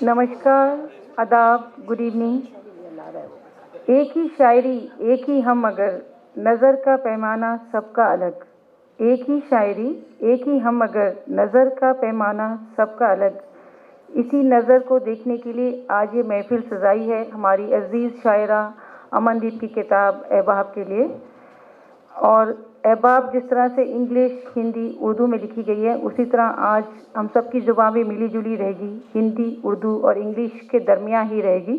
नमस्कार, आदाब, good evening. एक ही शायरी, एक ही हम मगर, नज़र का पैमाना सबका अलग। एक ही शायरी, एक ही हम मगर, नज़र का पैमाना सबका अलग। इसी नज़र को देखने के लिए आज ये महफिल सजाई है हमारी अजीज़ शायरा अमनदीप की किताब अहबाब के लिए। और अहबाब जिस तरह से इंग्लिश, हिंदी, उर्दू में लिखी गई है, उसी तरह आज हम सब की ज़ुबान भी मिली जुली रहेगी, हिंदी, उर्दू और इंग्लिश के दरमियान ही रहेगी।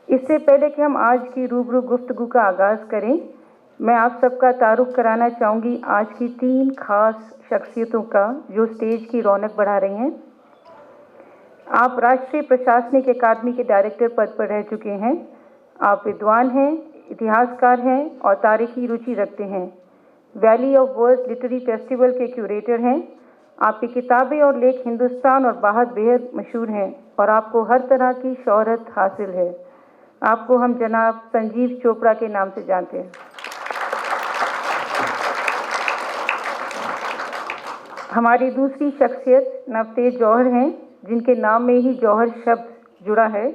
इससे पहले कि हम आज की रूबरू गुफ्तगू का आगाज़ करें, मैं आप सबका तारुफ कराना चाहूँगी आज की 3 ख़ास शख्सियतों का जो स्टेज की रौनक बढ़ा रही हैं। आप राष्ट्रीय प्रशासनिक अकादमी के डायरेक्टर पद पर रह चुके हैं। आप विद्वान हैं, इतिहासकार हैं और तारीखी रुचि रखते हैं। Valley of words literary festival के क्यूरेटर हैं। आपकी किताबें और लेख हिंदुस्तान और बाहर बेहद मशहूर हैं और आपको हर तरह की शोहरत हासिल है। आपको हम जनाब संजीव चोपड़ा के नाम से जानते हैं। हमारी दूसरी शख्सियत नवतेज जौहर हैं, जिनके नाम में ही जौहर शब्द जुड़ा है।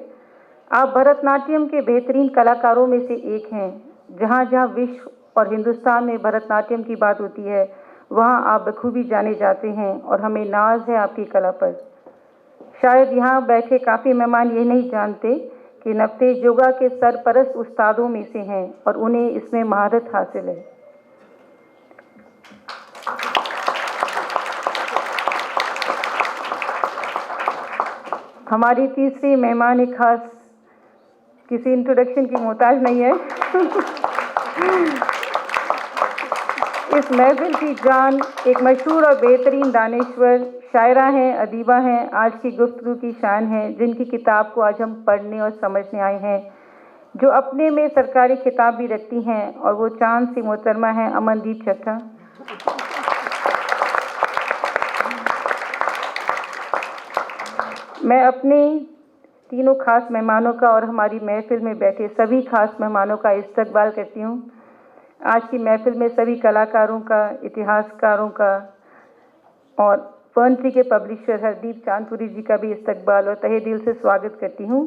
आप भरतनाट्यम के बेहतरीन कलाकारों में से एक हैं। जहाँ जहाँ विश्व और हिंदुस्तान में भरतनाट्यम की बात होती है, वहाँ आप बखूबी जाने जाते हैं और हमें नाज है आपकी कला पर। शायद यहाँ बैठे काफ़ी मेहमान ये नहीं जानते कि नवतेज योगा के सरपरस्त उस्तादों में से हैं और उन्हें इसमें महारत हासिल है। हमारी तीसरी मेहमान एक खास किसी इंट्रोडक्शन की मोहताज नहीं है। इस महफिल की जान एक मशहूर और बेहतरीन दानिश्वर शायरा हैं, अदीबा हैं, आज की गुफ्तगू की शान हैं, जिनकी किताब को आज हम पढ़ने और समझने आए हैं, जो अपने में सरकारी खिताब भी रखती हैं, और वो चांद सी मोहतरमा हैं अमनदीप चट्टा। मैं अपने तीनों खास मेहमानों का और हमारी महफिल में बैठे सभी खास मेहमानों का इस्तकबाल करती हूँ। आज की महफिल में सभी कलाकारों का, इतिहासकारों का और फर्नट्री के पब्लिशर हरदीप चांदपुरी जी का भी इस्तकबाल और तहे दिल से स्वागत करती हूँ।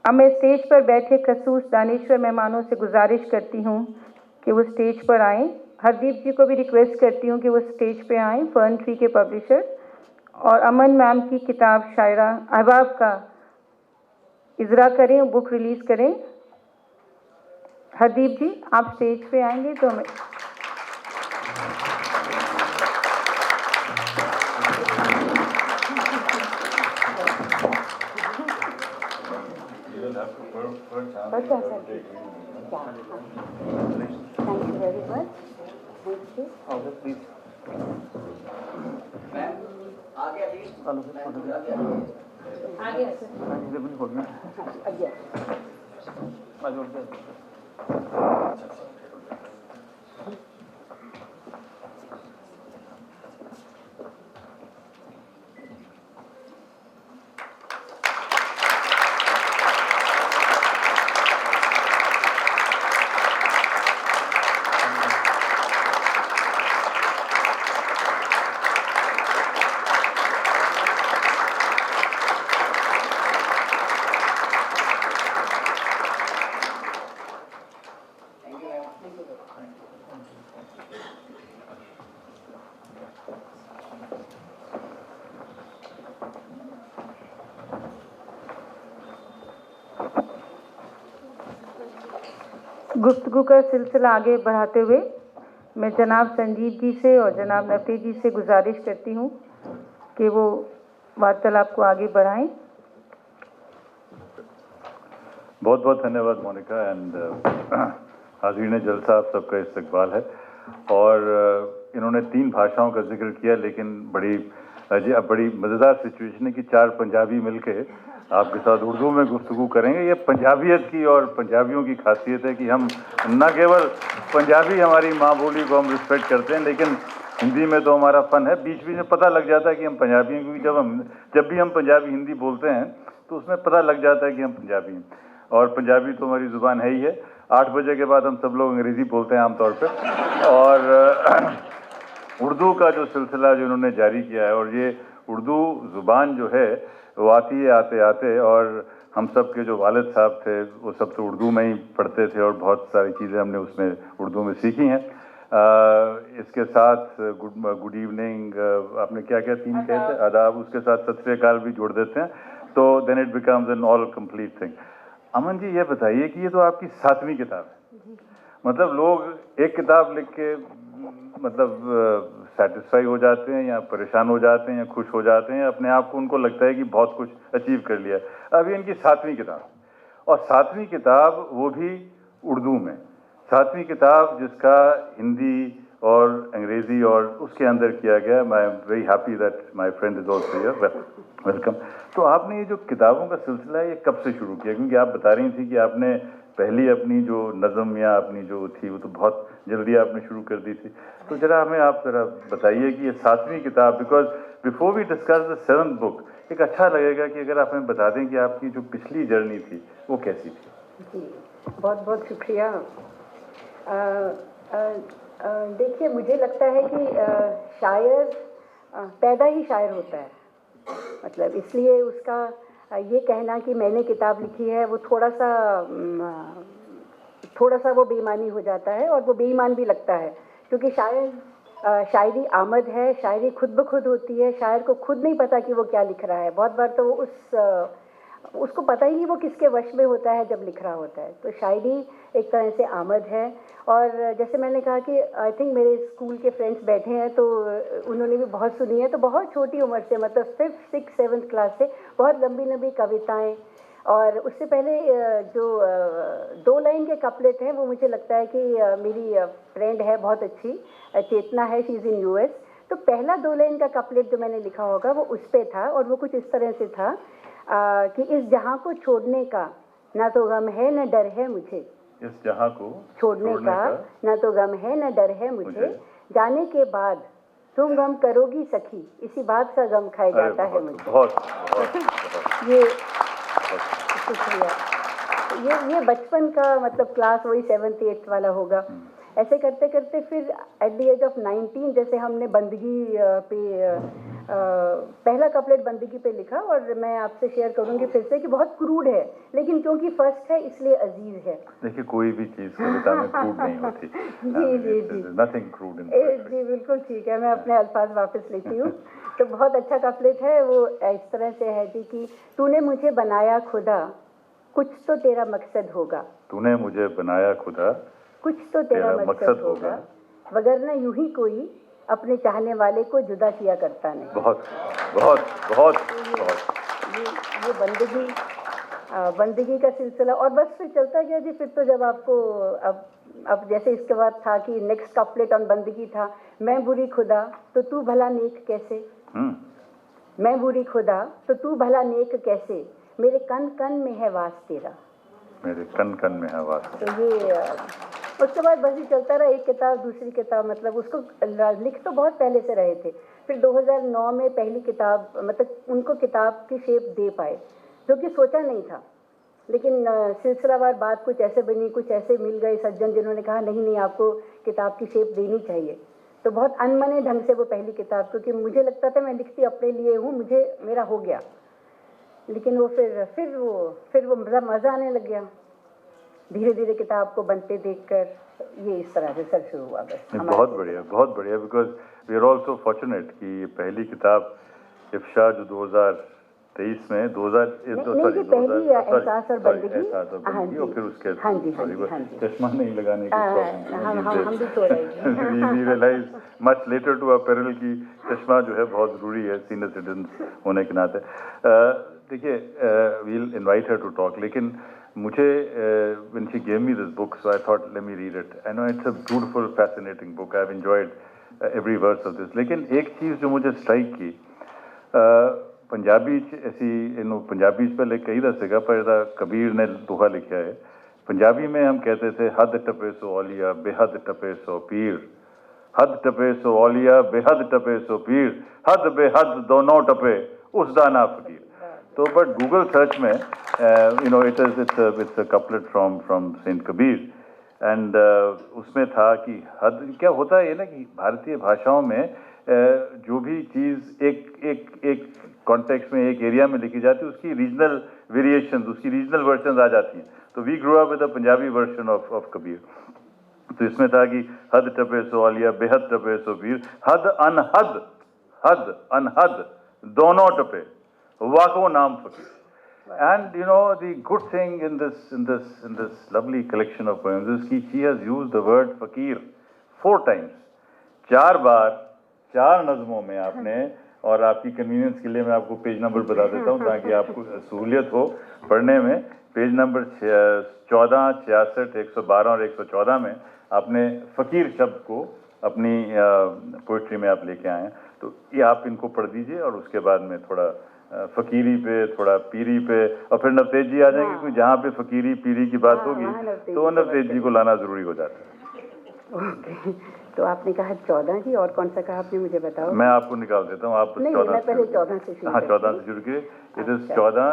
अब मैं स्टेज पर बैठे खसूस दानिश्वर मेहमानों से गुजारिश करती हूँ कि वो स्टेज पर आएँ। हरदीप जी को भी रिक्वेस्ट करती हूँ कि वो स्टेज पर आएँ, फर्नट्री के पब्लिशर, और अमन मैम की किताब शायरा अहबाब का इजरा करें, बुक रिलीज़ करें। हरदीप जी आप स्टेज पे आएंगे तो हमें thank you very much. Thank you. गुफ्तगू का सिलसिला आगे बढ़ाते हुए मैं जनाब संजीव जी से और जनाब नवतेज जी से गुजारिश करती हूँ कि वो वार्तालाप को आगे बढ़ाएं। बहुत बहुत धन्यवाद मोनिका एंड हाज़रीन जलसा, आप सबका इस्तकबाल है। और इन्होंने 3 भाषाओं का जिक्र किया, लेकिन बड़ी मज़ेदार सिचुएशन है कि 4 पंजाबी मिलके आपके साथ उर्दू में गुफ्तगू करेंगे। ये पंजाबियत की और पंजाबियों की खासियत है कि हम न केवल पंजाबी, हमारी माँ बोली को हम रिस्पेक्ट करते हैं, लेकिन हिंदी में तो हमारा फ़न है। बीच बीच में पता लग जाता है कि हम पंजाबी हैं, क्योंकि जब भी हम पंजाबी हिंदी बोलते हैं तो उसमें पता लग जाता है कि हम पंजाबी हैं। और पंजाबी तो हमारी ज़ुबान है ही है। 8 बजे के बाद हम सब लोग अंग्रेज़ी बोलते हैं आमतौर पर। और उर्दू का जो सिलसिला जो इन्होंने जारी किया है, और ये उर्दू ज़ुबान जो है वो आती है आते आते, और हम सब के जो वालिद साहब थे वो सब तो उर्दू में ही पढ़ते थे और बहुत सारी चीज़ें हमने उसमें उर्दू में सीखी हैं। इसके साथ गुड इवनिंग, आपने क्या क्या तीन कहे थे, आदाब, उसके साथ सत श्री अकाल भी जोड़ देते हैं, तो then it becomes an all complete thing. Aman ji ये बताइए कि ये तो आपकी 7वीं किताब है, मतलब लोग एक किताब लिख के मतलब सेटिस्फाई हो जाते हैं या परेशान हो जाते हैं या खुश हो जाते हैं, अपने आप को उनको लगता है कि बहुत कुछ अचीव कर लिया। अभी इनकी 7वीं किताब, और 7वीं किताब वो भी उर्दू में, 7वीं किताब जिसका हिंदी और अंग्रेजी और उसके अंदर किया गया। मैं very happy that my friend is also here, welcome. तो आपने ये जो किताबों का सिलसिला है ये कब से शुरू किया, क्योंकि आप बता रही थी कि आपने पहली अपनी जो नज़म या अपनी जो थी वो तो बहुत जल्दी आपने शुरू कर दी थी, तो जरा हमें आप जरा बताइए कि ये 7वीं किताब, because before we discuss the 7th book, एक अच्छा लगेगा कि अगर आप हमें बता दें कि आपकी जो पिछली जर्नी थी वो कैसी थी। जी बहुत बहुत शुक्रिया। देखिए मुझे लगता है कि शायर पैदा ही शायर होता है, मतलब इसलिए उसका ये कहना कि मैंने किताब लिखी है वो थोड़ा सा वो बेईमानी हो जाता है, और वो बेईमान भी लगता है, क्योंकि शायरी आमद है, शायरी खुद ब खुद होती है, शायर को खुद नहीं पता कि वो क्या लिख रहा है। बहुत बार तो वो उसको पता ही नहीं वो किसके वश में होता है जब लिख रहा होता है। तो शायरी एक तरह से आमद है, और जैसे मैंने कहा कि आई थिंक मेरे स्कूल के फ्रेंड्स बैठे हैं तो उन्होंने भी बहुत सुनी है, तो बहुत छोटी उम्र से, मतलब 5th 6th 7th क्लास से बहुत लंबी लंबी कविताएं, और उससे पहले जो 2 लाइन के कपलेट हैं वो मुझे लगता है कि मेरी फ्रेंड है बहुत अच्छी, चेतना है, शी इज़ इन US, तो पहला 2 लाइन का कपलेट जो मैंने लिखा होगा वो उस पे था, और वो कुछ इस तरह से था कि इस जहां को छोड़ने का ना तो गम है न डर है मुझे, इस जहां को छोड़ने का ना तो गम है न डर है मुझे, जाने के बाद तुम गम करोगी सखी, इसी बात का गम खाए जाता है मुझे। बहुत ये शुक्रिया। ये बचपन का मतलब क्लास वही 7th 8th वाला होगा। ऐसे करते करते फिर एट द एज ऑफ 19 जैसे हमने बंदगी पे पहला कपलेट बंदगी पे लिखा, और मैं आपसे शेयर करूंगी फिर से कि बहुत क्रूड है, लेकिन क्योंकि फर्स्ट है इसलिए अजीज है। देखिए कोई भी चीज कविता में क्रूड नहीं होती। जी नथिंग क्रूड इन जी बिल्कुल ठीक है, मैं अपने अल्फाज वापस लेती हूँ। तो बहुत अच्छा कपलेट है वो, इस तरह से है जी कि तूने मुझे बनाया खुदा, कुछ तो तेरा मकसद होगा, तूने मुझे बनाया खुदा, कुछ तो तेरा मकसद होगा, वगरना यूं ही कोई अपने चाहने वाले को जुदा किया करता नहीं। बहुत बहुत बहुत ये बंदगी का सिलसिला, और बस फिर चलता गया जी। फिर तो जब आपको अब जैसे इसके बाद था कि नेक्स्ट कपलेट ऑन बंदगी था, मैं बुरी खुदा तो तू भला नेक कैसे, मैं बुरी खुदा तो तू भला नेक कैसे, मेरे कन कन में है वास तेरा, मेरे कन कन में है वास। तो ये उसके बाद बस ही चलता रहा, एक किताब दूसरी किताब, मतलब उसको लिख तो बहुत पहले से रहे थे। फिर 2009 में पहली किताब, मतलब उनको किताब की शेप दे पाए, जो कि सोचा नहीं था, लेकिन सिलसिलावार बात कुछ ऐसे बनी, कुछ ऐसे मिल गए सज्जन जिन्होंने कहा नहीं आपको किताब की शेप देनी चाहिए। तो बहुत अनमने ढंग से वो पहली किताब, क्योंकि मुझे लगता था मैं लिखती अपने लिए हूँ, मेरा हो गया, लेकिन वो फिर वो मज़ा आने लग गया धीरे धीरे किताब को बनते देखकर। ये इस तरह से सर शुरू हुआ बस। बहुत बढ़िया, because we are also fortunate कि ये पहली किताब इफ्शा जो 2023 में पहली एहसास और बंदगी, और फिर उसके चश्मा नहीं लगाने की हम भी सो रहे realize much later to our peril की चश्मा जो है बहुत जरूरी है सीनियर सिटीजन होने के नाते। देखिए we'll invite her to talk, लेकिन मुझे when she gave me this book, so I thought let me read it. I know it's a beautiful, fascinating book. I've enjoyed every verse of this. लेकिन एक चीज़ जो मुझे strike की, पंजाबी ऐसी इन्हों पंजाबी पहले कई दसेगा पर कबीर ने दोहा लिखा है। पंजाबी में हम कहते थे हद टपे सो औलिया बेहद टपे सो पीर, हद टपे सो औलिया बेहद टपे सो पीर, हद बेहद दोनों टपे उस दाना फकीर। तो बट गूगल सर्च में it's a couplet from Saint Kabir, and उसमें था कि हद क्या होता है ये ना कि भारतीय भाषाओं में जो भी चीज़ एक कॉन्टेक्स्ट में, एक एरिया में लिखी जाती है, उसकी रीजनल वेरिएशंस, उसकी रीजनल वर्जन आ जाती हैं। तो we grow up with the Punjabi version of Kabir. तो इसमें था कि हद टपे सो आलिया, बेहद टपे सो वीर, हद अनहद दोनों टपे, वाको नाम फकीर। And you know the good thing in this lovely collection of poems is that she has used the word fakir 4 times, 4 बार 4 नज़मों में आपने, और आपकी कन्वीनियंस के लिए मैं आपको पेज नंबर बता देता हूँ ताकि आपको सहूलियत हो पढ़ने में। पेज नंबर 14, 66, 112 और 114 में आपने फ़कीर शब्द को अपनी पोइट्री में आप लेके आए हैं। तो ये आप इनको पढ़ दीजिए और उसके बाद में थोड़ा फ़कीरी पे, थोड़ा पीरी पे, और फिर नवतेज जी आ जाएंगे, क्योंकि जहाँ पे फ़कीरी पीरी की बात होगी तो नवतेज जी को लाना ज़रूरी हो जाता है। ओके, तो आपने कहा 14 जी, और कौन सा कहा आपने, मुझे बताओ। मैं आपको निकाल देता हूँ, आप 14 मैं पहले 14 से शुरू। हाँ, 14 से शुरू किए। It is 14,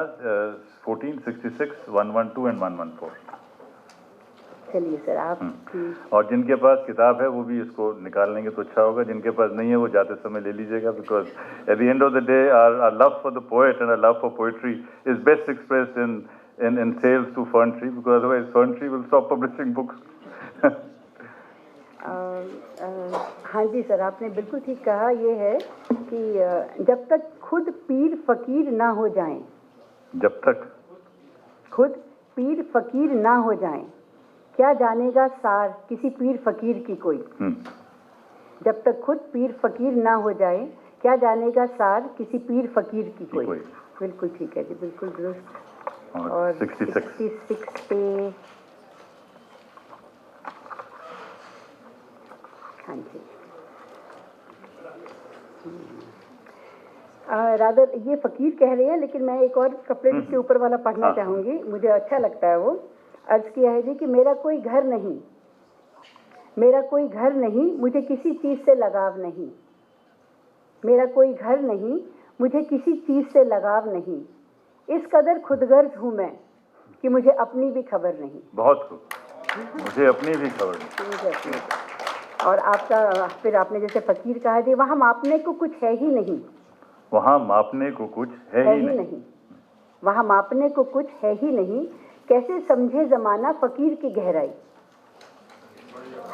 14, 66, 112 and 114। चलिए सर, आप और जिनके पास किताब है वो भी इसको निकाल लेंगे तो अच्छा होगा, जिनके पास नहीं है वो जाते समय ले लीजिएगा, because at the end of the day our love for the poet and our love for poetry is best expressed in sales to Fern Tree, because otherwise Fern Tree will stop publishing books. हाँ जी sir, आपने बिल्कुल ठीक कहा। ये है कि जब तक खुद पीर फकीर ना हो जाएं, जब तक खुद पीर फकीर ना हो जाएं, क्या जानेगा सार किसी पीर फकीर की कोई। जब तक खुद पीर फकीर ना हो जाए, क्या जानेगा सार किसी पीर फकीर की कोई। बिल्कुल ठीक है जी, बिल्कुल दुरुस्त। और 66 पे, हाँ जी, रादर ये फकीर कह रहे हैं, लेकिन मैं एक और कपड़े इसके ऊपर वाला पढ़ना चाहूँगी, मुझे अच्छा लगता है वो। अर्ज किया है जी कि मेरा कोई घर नहीं, मेरा कोई घर नहीं, मुझे किसी चीज़ से लगाव नहीं। मेरा कोई घर नहीं, मुझे किसी चीज़ से लगाव नहीं। इस कदर खुदगर्ज हूँ मैं कि मुझे अपनी भी खबर नहीं। बहुत खूब, मुझे अपनी भी खबर नहीं। और आपका फिर आपने जैसे फकीर कहा जी, वहाँ मापने को कुछ है ही नहीं, वहाँ मापने को कुछ है ही नहीं, वहाँ मापने को कुछ है ही नहीं। कैसे समझे ज़माना फ़कीर की गहराई,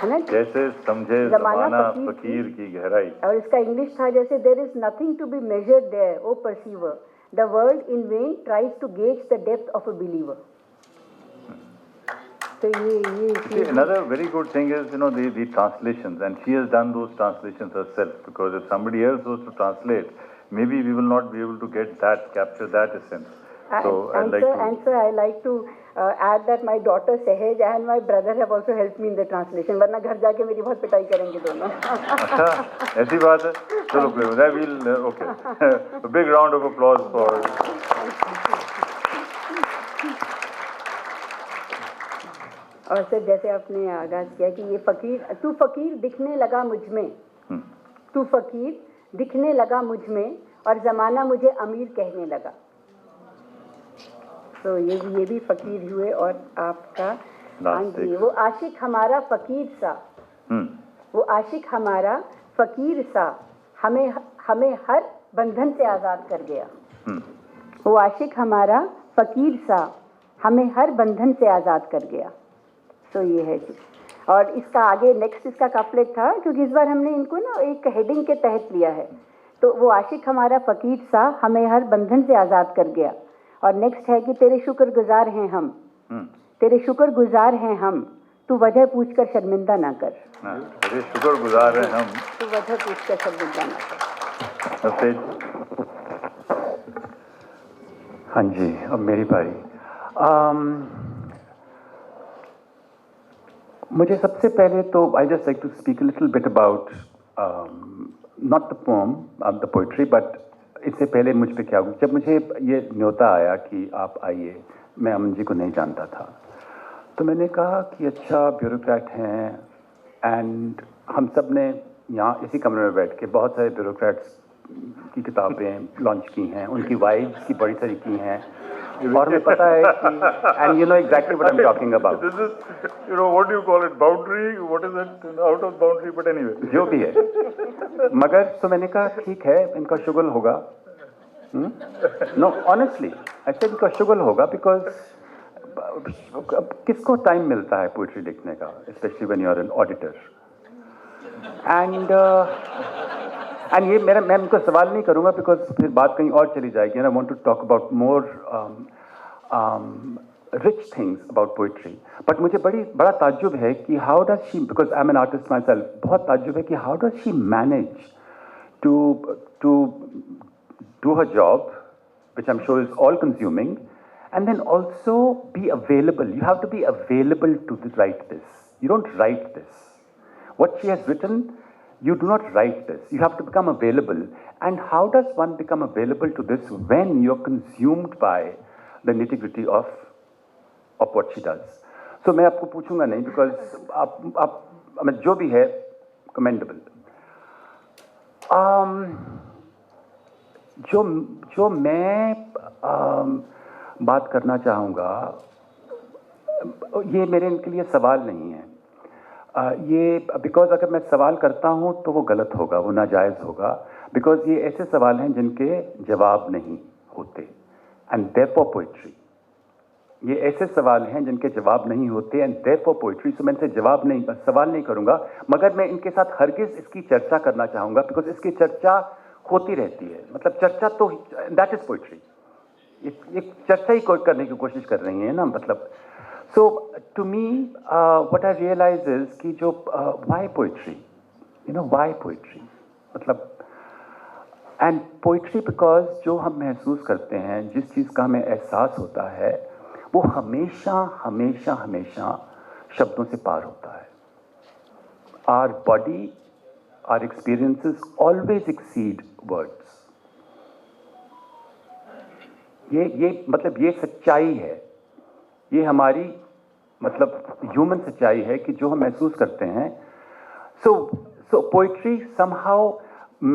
है ना? कैसे समझे ज़माना फ़कीर की गहराई। और इसका इंग्लिश था जैसे, there is nothing to be measured there O perceiver, the world in vain tries to gauge the depth of a believer. तो ये another very good thing is, you know, the translations, and she has done those translations herself, because if somebody else was to translate, maybe we will not be able to capture that essence. So and sir, I like to add that my daughter Sehaj and my brother have also helped me in the translation. वरना घर जाके मेरी बहुत पिटाई करेंगे दोनों। अच्छा, ऐसी बात है। चलो that will okay. A big round of applause for. और सर जैसे आपने आगाज किया कि ये फकीर, तू फकीर दिखने लगा मुझ में, तू फकीर दिखने लगा मुझ में, और ज़माना मुझे अमीर कहने लगा। तो ये भी फकीर हुए। और आपका, हाँ जी, वो आशिक हमारा फकीर सा, वो आशिक हमारा फकीर सा, हमें हर बंधन से आज़ाद कर गया। वो आशिक हमारा फकीर सा, हमें हर बंधन से आज़ाद कर गया। तो ये है जी। और इसका आगे नेक्स्ट इसका कपलेट था, क्योंकि इस बार हमने इनको ना एक हेडिंग के तहत लिया है। तो वो आशिक हमारा फकीर सा, हमें हर बंधन से आज़ाद कर गया। और नेक्स्ट है कि तेरे शुक्रगुजार हैं हम, तेरे शुक्रगुजार हैं हम, तू वजह पूछकर शर्मिंदा ना कर। तेरे शुक्रगुजार हैं हम, तू वजह पूछकर शर्मिंदा ना कर। हाँ जी, अब मेरी बारी। मुझे सबसे पहले तो I just like to speak a little bit about not the poem, the poetry, but इससे पहले मुझ पे क्या हुआ। जब मुझे ये न्योता आया कि आप आइए, मैं अमन जी को नहीं जानता था, तो मैंने कहा कि अच्छा ब्यूरोक्रेट हैं, एंड हम सब ने यहाँ इसी कमरे में बैठ के बहुत सारे ब्यूरोक्रेट्स की किताबें लॉन्च की हैं, उनकी वाइफ्स की बड़ी सारी की हैं, और हमें पता है कि and you know exactly what I am talking about. This is, you know, what do you call it? Boundary? What is it? Out of boundary, but anyway. जो भी है. मगर तो मैंने कहा ठीक है, इनका शुगल होगा. नो ऑनेस्टली आई सेड इनका शुगल होगा बिकॉज किसको टाइम मिलता है पोइट्री लिखने का, specially when you are an auditor. And ये मेरा, मैं उनको सवाल नहीं करूंगा बिकॉज फिर बात कहीं और चली जाएगी. And I want to talk about more rich things about poetry. But मुझे बड़ा ताज्जुब है कि how does she, because I am an artist myself, बहुत ताज्जुब है कि how does she manage to do her job, which I'm sure is all consuming, and then also be available. You have to be available to write this. You don't write this. What she has written, you do not write this. You have to become available. And how does one become available to this when you're consumed by the nitty-gritty of what she does? So मैं आपको पूछूंगा नहीं, because आप जो भी है commendable. जो मैं बात करना चाहूँगा, ये मेरे इनके लिए सवाल नहीं है. ये बिकॉज अगर मैं सवाल करता हूँ तो वो गलत होगा, वो नाजायज़ होगा, बिकॉज ये ऐसे सवाल हैं जिनके जवाब नहीं होते. एंड देयरफॉर पोइट्री, ये ऐसे सवाल हैं जिनके जवाब नहीं होते, एंड देयरफॉर पोइट्री. सो मैं इनसे सवाल नहीं करूँगा, मगर मैं इनके साथ हरगिज़ इसकी चर्चा करना चाहूँगा, बिकॉज इसकी चर्चा होती रहती है. मतलब चर्चा तो दैट इज पोइट्री. एक चर्चा ही करने की कोशिश कर रही है ना, मतलब. So to me what I realise is कि जो why poetry, you know, why poetry, मतलब. एंड पोइट्री बिकॉज जो हम महसूस करते हैं, जिस चीज़ का हमें एहसास होता है, वो हमेशा हमेशा हमेशा शब्दों से पार होता है. Our body, our experiences always exceed words. ये मतलब ये सच्चाई है, ये हमारी मतलब ह्यूमन सच्चाई है कि जो हम महसूस करते हैं. So poetry somehow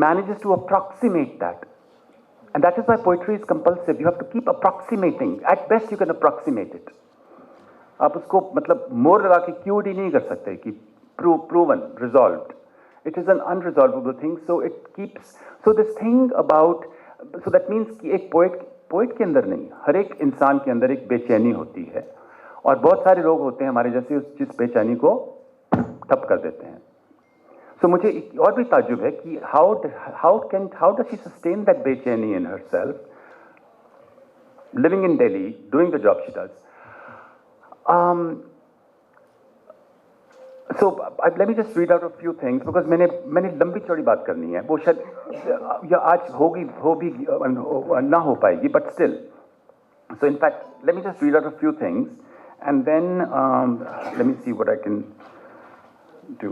manages to approximate that, and that is why poetry is compulsive. You have to keep approximating. At best you can approximate it. आप उसको मतलब मोर लगा के क्यूड ही नहीं कर सकते कि proven, resolved. It is an unresolvable thing, so it keeps, so this thing about, so that means कि एक पोइट के अंदर नहीं, हर एक इंसान के अंदर एक बेचैनी होती है, और बहुत सारे लोग होते हैं हमारे जैसे जिस बेचैनी को ठप कर देते हैं. So मुझे और भी ताज्जुब है कि how does she sustain that बेचैनी in herself, living in Delhi, doing the job she does. So let me just read out a few things, because मैंने लंबी चौड़ी बात करनी है, वो शायद या आज हो भी ना हो पाएगी, but still. So in fact, let me just read out a few things, and then let me see what I can do.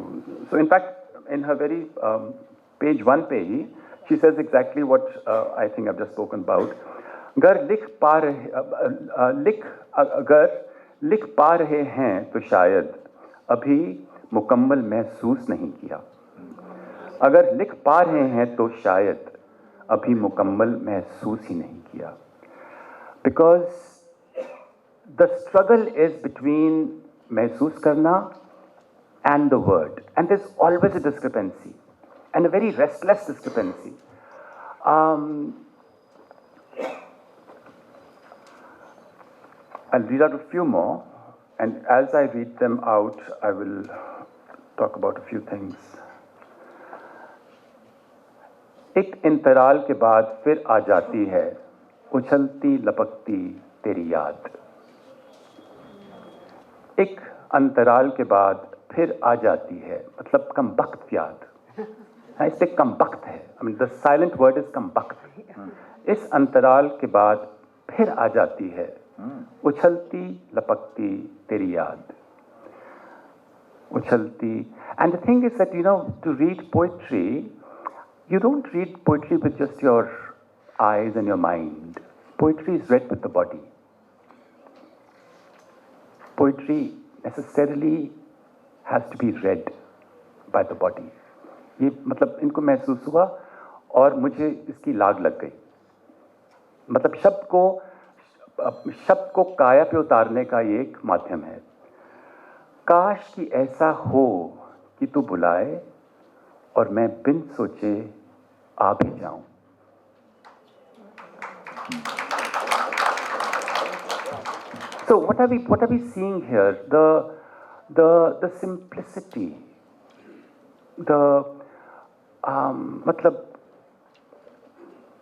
So in fact, in her very page 1 पे ही, she says exactly what I think I've just spoken about. अगर लिख पा रहे हैं तो शायद अभी मुकम्मल महसूस नहीं किया. अगर लिख पा रहे हैं तो शायद अभी मुकम्मल महसूस ही नहीं किया. Because the struggle is between महसूस करना and the word, and there is always a discrepancy, and a very restless discrepancy. I'll read out a few more, and as I read them out, I will talk about a few things. एक इंतराल के बाद फिर आ जाती है उछलती लपकती तेरी याद. एक अंतराल के बाद फिर आ जाती है, मतलब कमबख्त याद. इस पे कमबख्त है. I mean, the silent word is कमबख्त. इस अंतराल के बाद फिर आ जाती है उछलती लपकती तेरी याद. उछलती. And the thing is that, you know, to read poetry, you don't read poetry with just your eyes and your mind. Poetry is read with the body. Poetry necessarily has to be read by the body. ये मतलब इनको महसूस हुआ और मुझे इसकी लाग लग गई. मतलब शब्द को शब्द को काया पे उतारने का ये एक माध्यम है। काश कि ऐसा हो कि तू बुलाए और मैं बिन सोचे आ भी जाऊं। So what are we seeing here? The simplicity, मतलब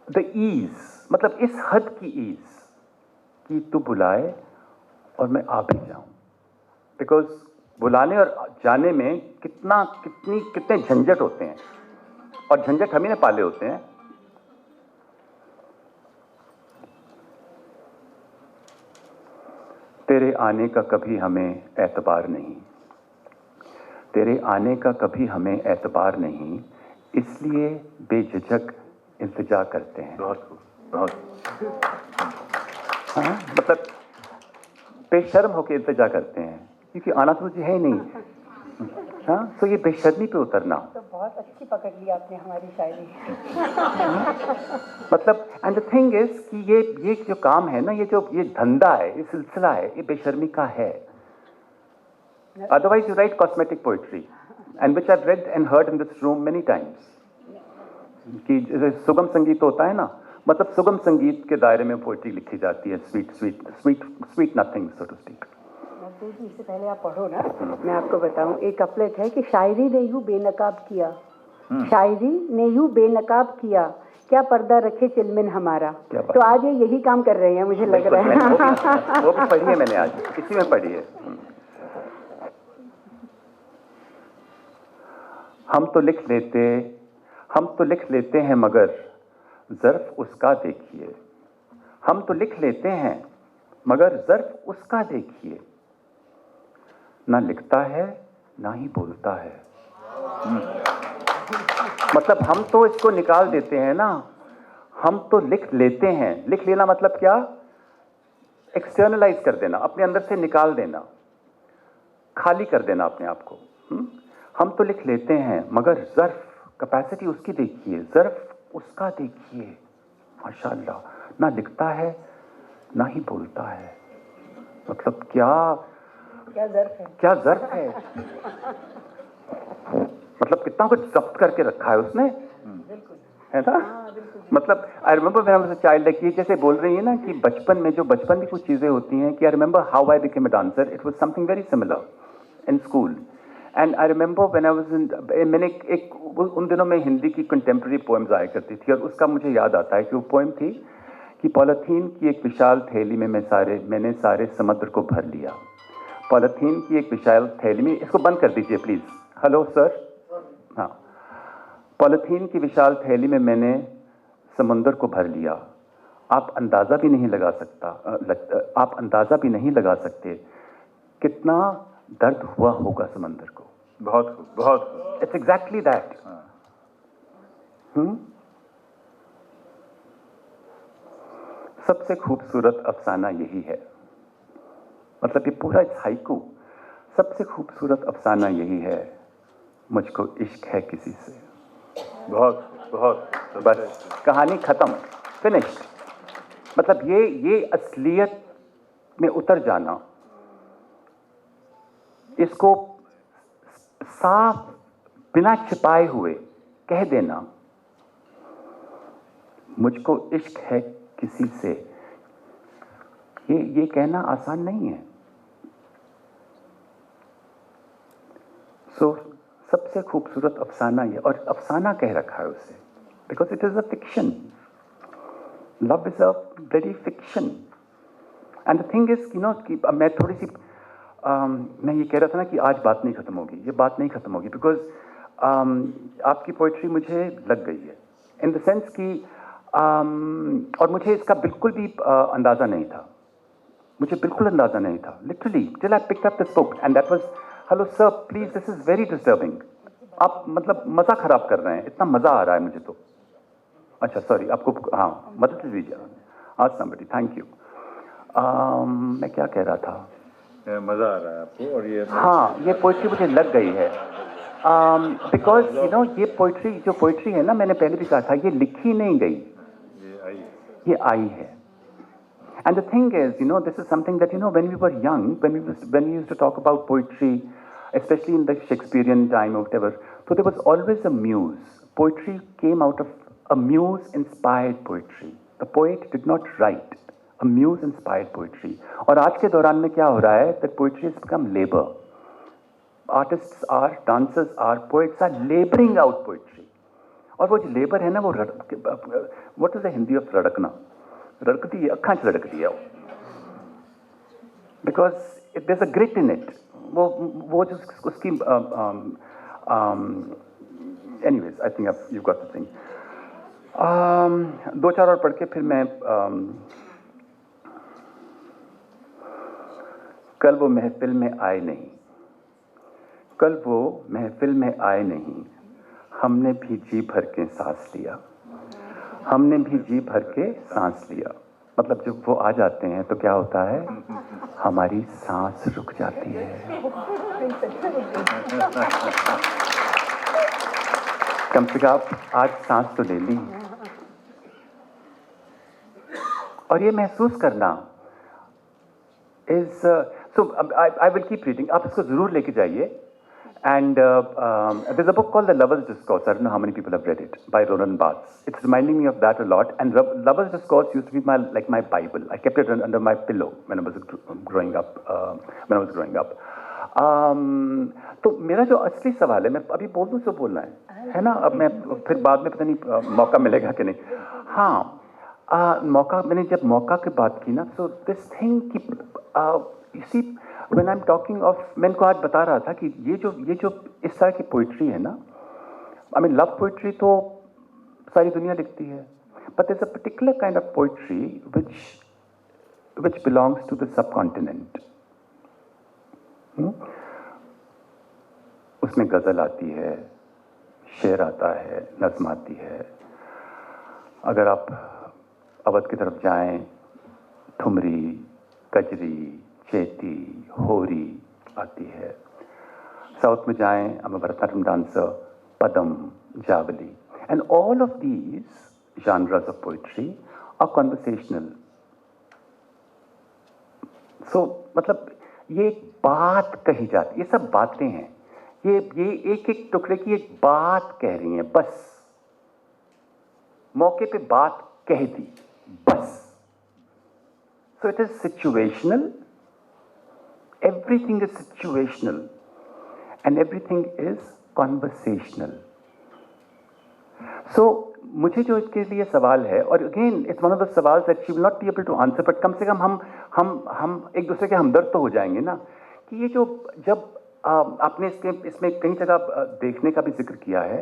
the ease, मतलब इस हद की ease कि तू बुलाए और मैं आ भी जाऊं। बिकॉज बुलाने और जाने में कितने झंझट होते हैं, और झंझट हम ही ने पाले होते हैं। तेरे आने का कभी हमें एतबार नहीं, तेरे आने का कभी हमें एतबार नहीं, इसलिए बेझिझक इल्तिजा करते हैं। बहुत हाँ, मतलब बेशर्म होकर इल्तिजा करते हैं, क्योंकि आना तो मुझे है ही नहीं। हाँ, तो ये बेशर्मी पे उतरना तो बहुत अच्छी पकड़ ली आपने हमारी शायरी। मतलब, एंड द थिंग इज कि ये जो काम है ना, ये धंधा है, ये सिलसिला है, ये बेशर्मी का है। Otherwise you right cosmetic poetry, and which I read and heard in this room many times, कि सुगम संगीत होता है ना, मतलब सुगम संगीत के दायरे में पोइट्री लिखी जाती है, sweet nothing so to speak. इससे पहले आप पढ़ो ना, मैं आपको बताऊं, एक कपलेट है कि शायरी ने यूं बेनकाब किया, शायरी ने यूं बेनकाब किया, क्या पर्दा रखे चिलमिन हमारा। तो आज ये यही काम कर रहे हैं, मुझे लग रहा है। वो भी पढ़ी है मैंने, आज इसी में पढ़ी है। हम तो लिख लेते हैं मगर ज़र्फ उसका देखिए, हम तो लिख लेते हैं मगर ज़र्फ उसका देखिए, ना लिखता है ना ही बोलता है। मतलब हम तो इसको निकाल देते हैं ना, हम तो लिख लेते हैं। लिख लेना मतलब क्या? एक्सटर्नलाइज कर देना, अपने अंदर से निकाल देना, खाली कर देना अपने आप को। हम तो लिख लेते हैं मगर ज़र्फ, कैपेसिटी उसकी देखिए, ज़र्फ उसका देखिए। माशाअल्लाह, ना लिखता है ना ही बोलता है। मतलब क्या ज़र्फ है। मतलब कितना कुछ जब्त करके रखा है उसने, है ना। मतलब I remember when I was a child, like ये जैसे बोल रही है ना कि बचपन की कुछ चीजें होती हैं, कि I remember how I became a dancer, it was something very similar in school. And I remember when I was in, मैंने एक उन दिनों में हिंदी की कंटेम्प्रेरी पोएम्स आया करती थी, और उसका मुझे याद आता है कि वो पोएम थी कि पॉलीथीन की एक विशाल थैली में मैंने सारे समुद्र को भर लिया। पॉलीथीन की एक विशाल थैली में, इसको बंद कर दीजिए प्लीज। Hello sir. हाँ, पॉलीथीन की विशाल थैली में मैंने समुंदर को भर लिया। आप अंदाजा भी नहीं लगा सकते कितना दर्द हुआ होगा समंदर को। बहुत इट्स एग्जैक्टली दैट। सबसे खूबसूरत अफसाना यही है, मतलब ये पूरा हाइकू, सबसे खूबसूरत अफसाना यही है, मुझको इश्क है किसी से। बहुत बस कहानी खत्म, फिनिश। मतलब ये असलियत में उतर जाना, इसको साफ बिना छिपाए हुए कह देना, मुझको इश्क है किसी से, ये कहना आसान नहीं है। सबसे खूबसूरत अफसाना ये, और अफसाना कह रखा है उसे, because it is a fiction. Love is a very fiction. And the thing is, कि मैं थोड़ी सी मैं ये कह रहा था ना कि आज बात नहीं खत्म होगी, ये बात नहीं खत्म होगी, बिकॉज आपकी पोइट्री मुझे लग गई है, इन द सेंस कि और मुझे इसका बिल्कुल भी अंदाजा नहीं था, मुझे बिल्कुल अंदाजा नहीं था, literally till I picked up this book and that was, hello sir please this is very disturbing. आप मतलब मजा खराब कर रहे हैं, इतना मजा आ रहा है मुझे तो। अच्छा सॉरी, आपको हाँ मदद दीजिए। आज समबडी, थैंक यू। मैं क्या कह रहा था? मजा आ रहा है आपको, और ये हाँ, ये पोइट्री मुझे लग गई है, बिकॉज ये पोइट्री है ना, मैंने पहले भी कहा था, ये लिखी नहीं गई, ये आई है। And the thing is, this is something that, when we were young, when we used to talk about poetry, especially in the Shakespearean time or whatever, so there was always a muse. Poetry came out of a muse-inspired poetry. The poet did not write. A muse-inspired poetry. और आज के दौरान में क्या हो रहा है? That poetry has become labor. Artists are, dancers are, poets are laboring out poetry. और वो जो labor है ना, वो what is the Hindi of रड़कना? रड़कती है, अखां च रड़कती है वो. Because there's a grit in it. वो जो उसकी anyways, I think you've got the thing. दो चार और पढ़ के फिर मैं कल वो महफिल में आए नहीं, कल वो महफिल में आए नहीं, हमने भी जी भर के सांस लिया, हमने भी जी भर के सांस लिया. मतलब जब वो आ जाते हैं तो क्या होता है? हमारी सांस रुक जाती है. कम से कम आज सांस तो ले ली. और ये महसूस करना is so I will keep reading. आप इसको जरूर लेके जाइए. And there's a book called The Lover's Discourse. I don't know how many people have read it, by Roland Barthes. It's reminding me of that a lot. And Lover's Discourse used to be my Bible. I kept it under my pillow when I was growing up. तो मेरा जो असली सवाल है, मैं अभी बोल दूं, सो बोलना है ना? अब मैं फिर बाद में पता नहीं मौका मिलेगा कि नहीं. हाँ, मौका, मैंने जब मौका की बात की ना, so this thing की you see, when I'm talking of, मैं इनको आज बता रहा था कि ये जो इस तरह की पोइट्री है ना, I mean love poetry तो सारी दुनिया लिखती है, but there's a particular kind of poetry which belongs to the subcontinent. उसमें गजल आती है, शेर आता है, नज़्म आती है. अगर आप अवध की तरफ जाएं, ठुमरी, कजरी, चेती, होरी आती है. साउथ में जाएं, I'm a Bharatanatyam dancer, Padma, Jawali. And all of these genres of poetry are conversational. So, मतलब ये बात कही जाती, ये सब बातें हैं. ये एक एक टुकड़े की एक बात कह रही हैं, बस मौके पे बात कह दी, बस. So it is situational. Everything is situational, and everything is conversational. So मुझे जो इसके लिए सवाल है, और again it's one of the सवाल that she will not be able to answer, but कम से कम हम एक दूसरे के हमदर्द तो हो जाएंगे ना, कि ये जो जब आपने इसमें कई जगह देखने का भी जिक्र किया है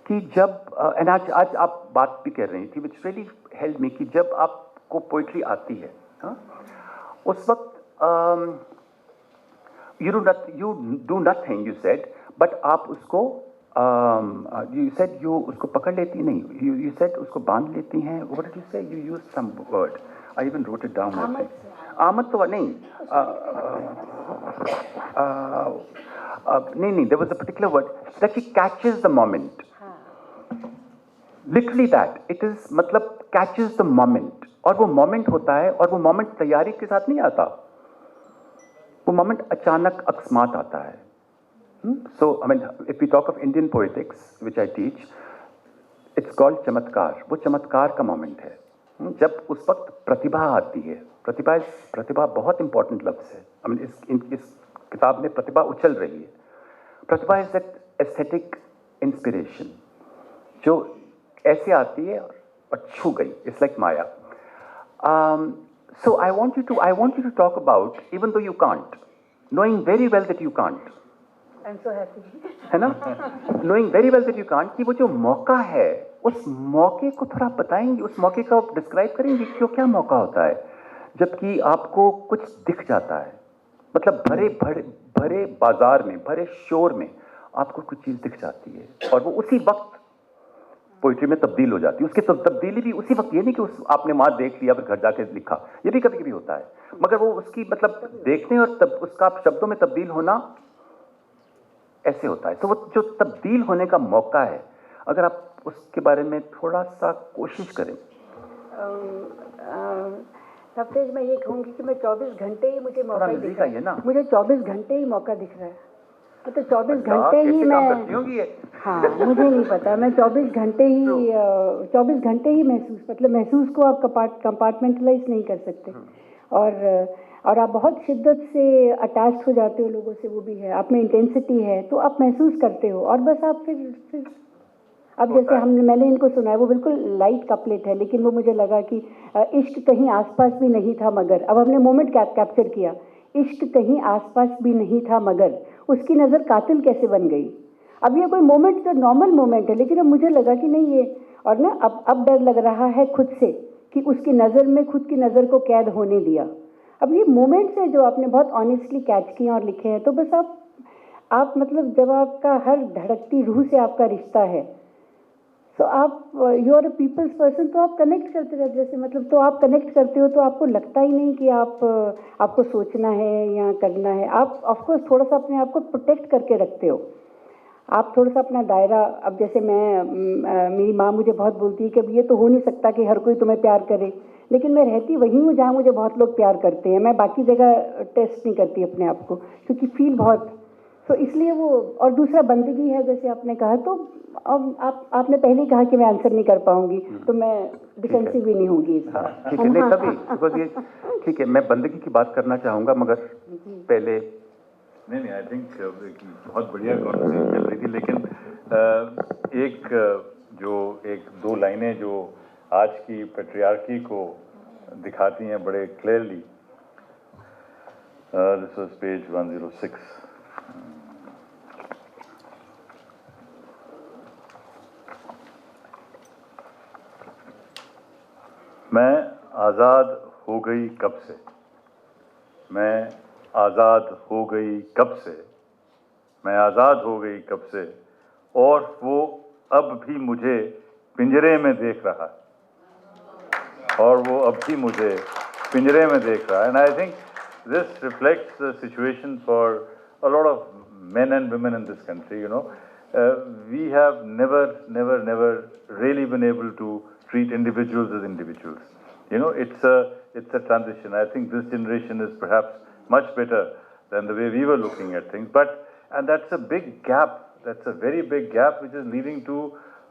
कि जब आज आप बात भी कर रही थी, which really helped me, कि जब आपको पोइट्री आती है, उस वक्त you do nothing, you said, but आप उसको you said you उसको पकड़ लेती नहीं, you said उसको बांध लेती हैं. What did you say? You used some word. I even wrote it down. आमद तो नहीं, नहीं, there was a particular word that she catches the moment. Literally that. It is मतलब catches the moment. और वो moment होता है, और वो moment तैयारी के साथ नहीं आता. वो moment अचानक अकस्मात आता है. So, I mean, if we talk of Indian poetics, which I teach, it's called चमत्कार. वो चमत्कार का moment है. जब उस वक्त प्रतिभा आती है. प्रतिभा बहुत important लफ्ज़ है. I mean, इस किताब में प्रतिभा उछल रही है. प्रतिभा is that aesthetic inspiration जो ऐसे आती है और छू गई. It's like Maya. So I want you to talk about, even though you can't, knowing very well that you can't. I'm so happy. है ना? Knowing very well that you can't, कि वो जो मौका है, उस मौके को थोड़ा बताएंगे, उस मौके को डिस्क्राइब करेंगे कि क्या मौका होता है जबकि आपको कुछ दिख जाता है. मतलब भरे बाजार में, भरे शोर में आपको कुछ चीज़ दिख जाती है और वो उसी वक्त पोइट्री में तब्दील हो जाती है. उसकी तब्दीली भी उसी वक्त, ये नहीं कि आपने वहाँ देख लिया फिर घर जाके लिखा, ये भी कभी कभी होता है, मगर वो उसकी मतलब देखने और उसका शब्दों में तब्दील होना ऐसे होता है. तो वो जो तब्दील होने का मौका है, अगर आप उसके बारे में थोड़ा सा कोशिश करें. हफ्ते मैं ये कहूँगी कि मैं 24 घंटे ही मुझे मौका ही नजदीक दिख रहा आइए ना। है, मुझे 24 घंटे ही मौका दिख रहा है, मतलब 24 अच्छा, घंटे ही कैसे काम मैं, करती होंगी ये? हाँ मुझे नहीं पता, मैं 24 घंटे ही 24 घंटे ही महसूस, मतलब महसूस को आप कंपार्टमेंटलाइज नहीं कर सकते, और आप बहुत शिद्दत से अटैच्ड हो जाते हो लोगों से, वो भी है, आप में इंटेंसिटी है, तो आप महसूस करते हो, और बस आप फिर अब जैसे मैंने इनको सुना है, वो बिल्कुल लाइट कपलेट है, लेकिन वो मुझे लगा कि इश्क कहीं आसपास भी नहीं था मगर, अब हमने मोमेंट कैप्चर किया, इश्क कहीं आसपास भी नहीं था मगर उसकी नज़र कातिल कैसे बन गई। अब ये कोई मोमेंट तो नॉर्मल मोमेंट है, लेकिन अब मुझे लगा कि नहीं ये, और ना अब डर लग रहा है खुद से कि उसकी नज़र में खुद की नज़र को कैद होने दिया। अब ये मोमेंट्स हैं जो आपने बहुत ऑनेस्टली कैच किए और लिखे हैं, तो बस आप मतलब जब आपका हर धड़कती रूह से आपका रिश्ता है, तो आप you are a people's person, तो आप कनेक्ट करते रहते, जैसे मतलब तो आप कनेक्ट करते हो, तो आपको लगता ही नहीं कि आपको सोचना है या करना है, आप ऑफकोर्स थोड़ा सा अपने आप को प्रोटेक्ट करके रखते हो, आप थोड़ा सा अपना दायरा, अब जैसे मेरी माँ मुझे बहुत बोलती है कि अब ये तो हो नहीं सकता कि हर कोई तुम्हें प्यार करे, लेकिन मैं रहती वहीं हूँ जहाँ मुझे बहुत लोग प्यार करते हैं, मैं बाकी जगह टेस्ट नहीं करती अपने आप को, क्योंकि फील बहुत, तो इसलिए वो, और दूसरा बंदगी है जैसे आपने कहा, तो अब आपने पहले ही कहा कि मैं आंसर नहीं कर पाऊंगी, तो मैं डिफेंसिव भी नहीं होंगी इस बार। ठीक है, नहीं तभी बिकॉज ये ठीक है, मैं बंदगी की बात करना चाहूँगा, मगर पहले नहीं आई थिंक बहुत बढ़िया कॉन्वर्सेशन चल रही थी, लेकिन एक दो लाइनें जो आज की पेट्रियार्की को दिखाती हैं बड़े क्लियरली, दिस वाज पेज 106। मैं आज़ाद हो गई कब से, मैं आज़ाद हो गई कब से, मैं आज़ाद हो गई कब से, और वो अब भी मुझे पिंजरे में देख रहा है, और वो अब भी मुझे पिंजरे में देख रहा है। And I think this reflects the situation for a lot of men and women in this country, you know. We have never really been able to treat individuals as individuals. You know, it's a transition. I think this generation is perhaps much better than the way we were looking at things. And that's a big gap. That's a very big gap, which is leading to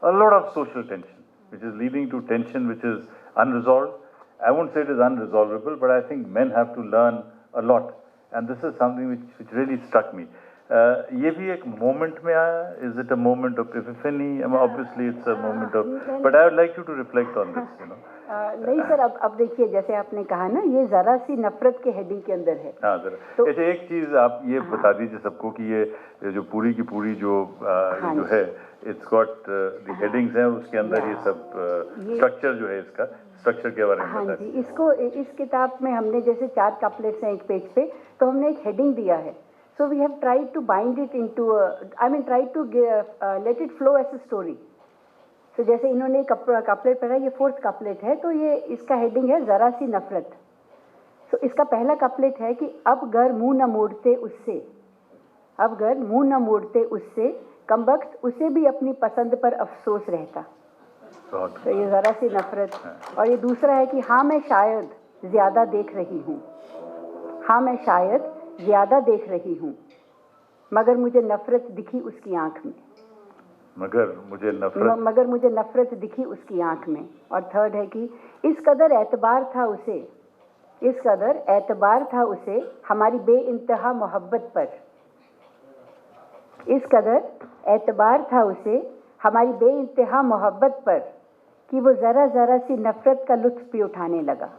a lot of social tension, which is leading to tension which is unresolved. I won't say it is unresolvable, but I think men have to learn a lot. And this is something which really struck me. ये भी एक moment में आया, is it a moment of epiphany? Obviously it's a moment of, but I would like you to reflect on this, you know. नहीं sir, अब देखिए, जैसे आपने कहा ना, ये जरा सी नफरत के हेडिंग के अंदर है। हाँ जरा, तो अच्छा एक चीज आप ये बता दीजिए सबको कि ये जो पूरी की पूरी जो है, इट्स गॉट द हेडिंग्स हैं, उसके अंदर ये सब स्ट्रक्चर जो है, इसका स्ट्रक्चर के बारे में हाँ बताइए। जी, इसको इस किताब में हमने जैसे 4 कपलेट्स हैं एक पेज पे, तो हमने एक हेडिंग दिया है। So we have tried to bind it into tried to let it flow as a story. So जैसे इन्होंने कपलेट पढ़ा, ये 4th कपलेट है, तो ये इसका हेडिंग है जरा सी नफरत। तो इसका पहला कपलेट है कि अब घर मुंह न मोड़ते उससे, अब घर मुंह न मोड़ते उससे, कमबख्त उसे भी अपनी पसंद पर अफसोस रहता। तो ये जरा सी नफरत। और ये दूसरा है कि हाँ मैं शायद ज्यादा देख रही हूँ, हाँ मैं शायद ज्यादा देख रही हूँ, मगर मुझे नफरत दिखी उसकी आंख में, मगर मुझे नफरत दिखी उसकी आंख में। और थर्ड है कि इस कदर एतबार था उसे, इस कदर एतबार था उसे हमारी बेइंतहा मोहब्बत पर, इस कदर एतबार था उसे हमारी बेइंतहा मोहब्बत पर कि वो जरा जरा सी नफरत का लुत्फ भी उठाने लगा।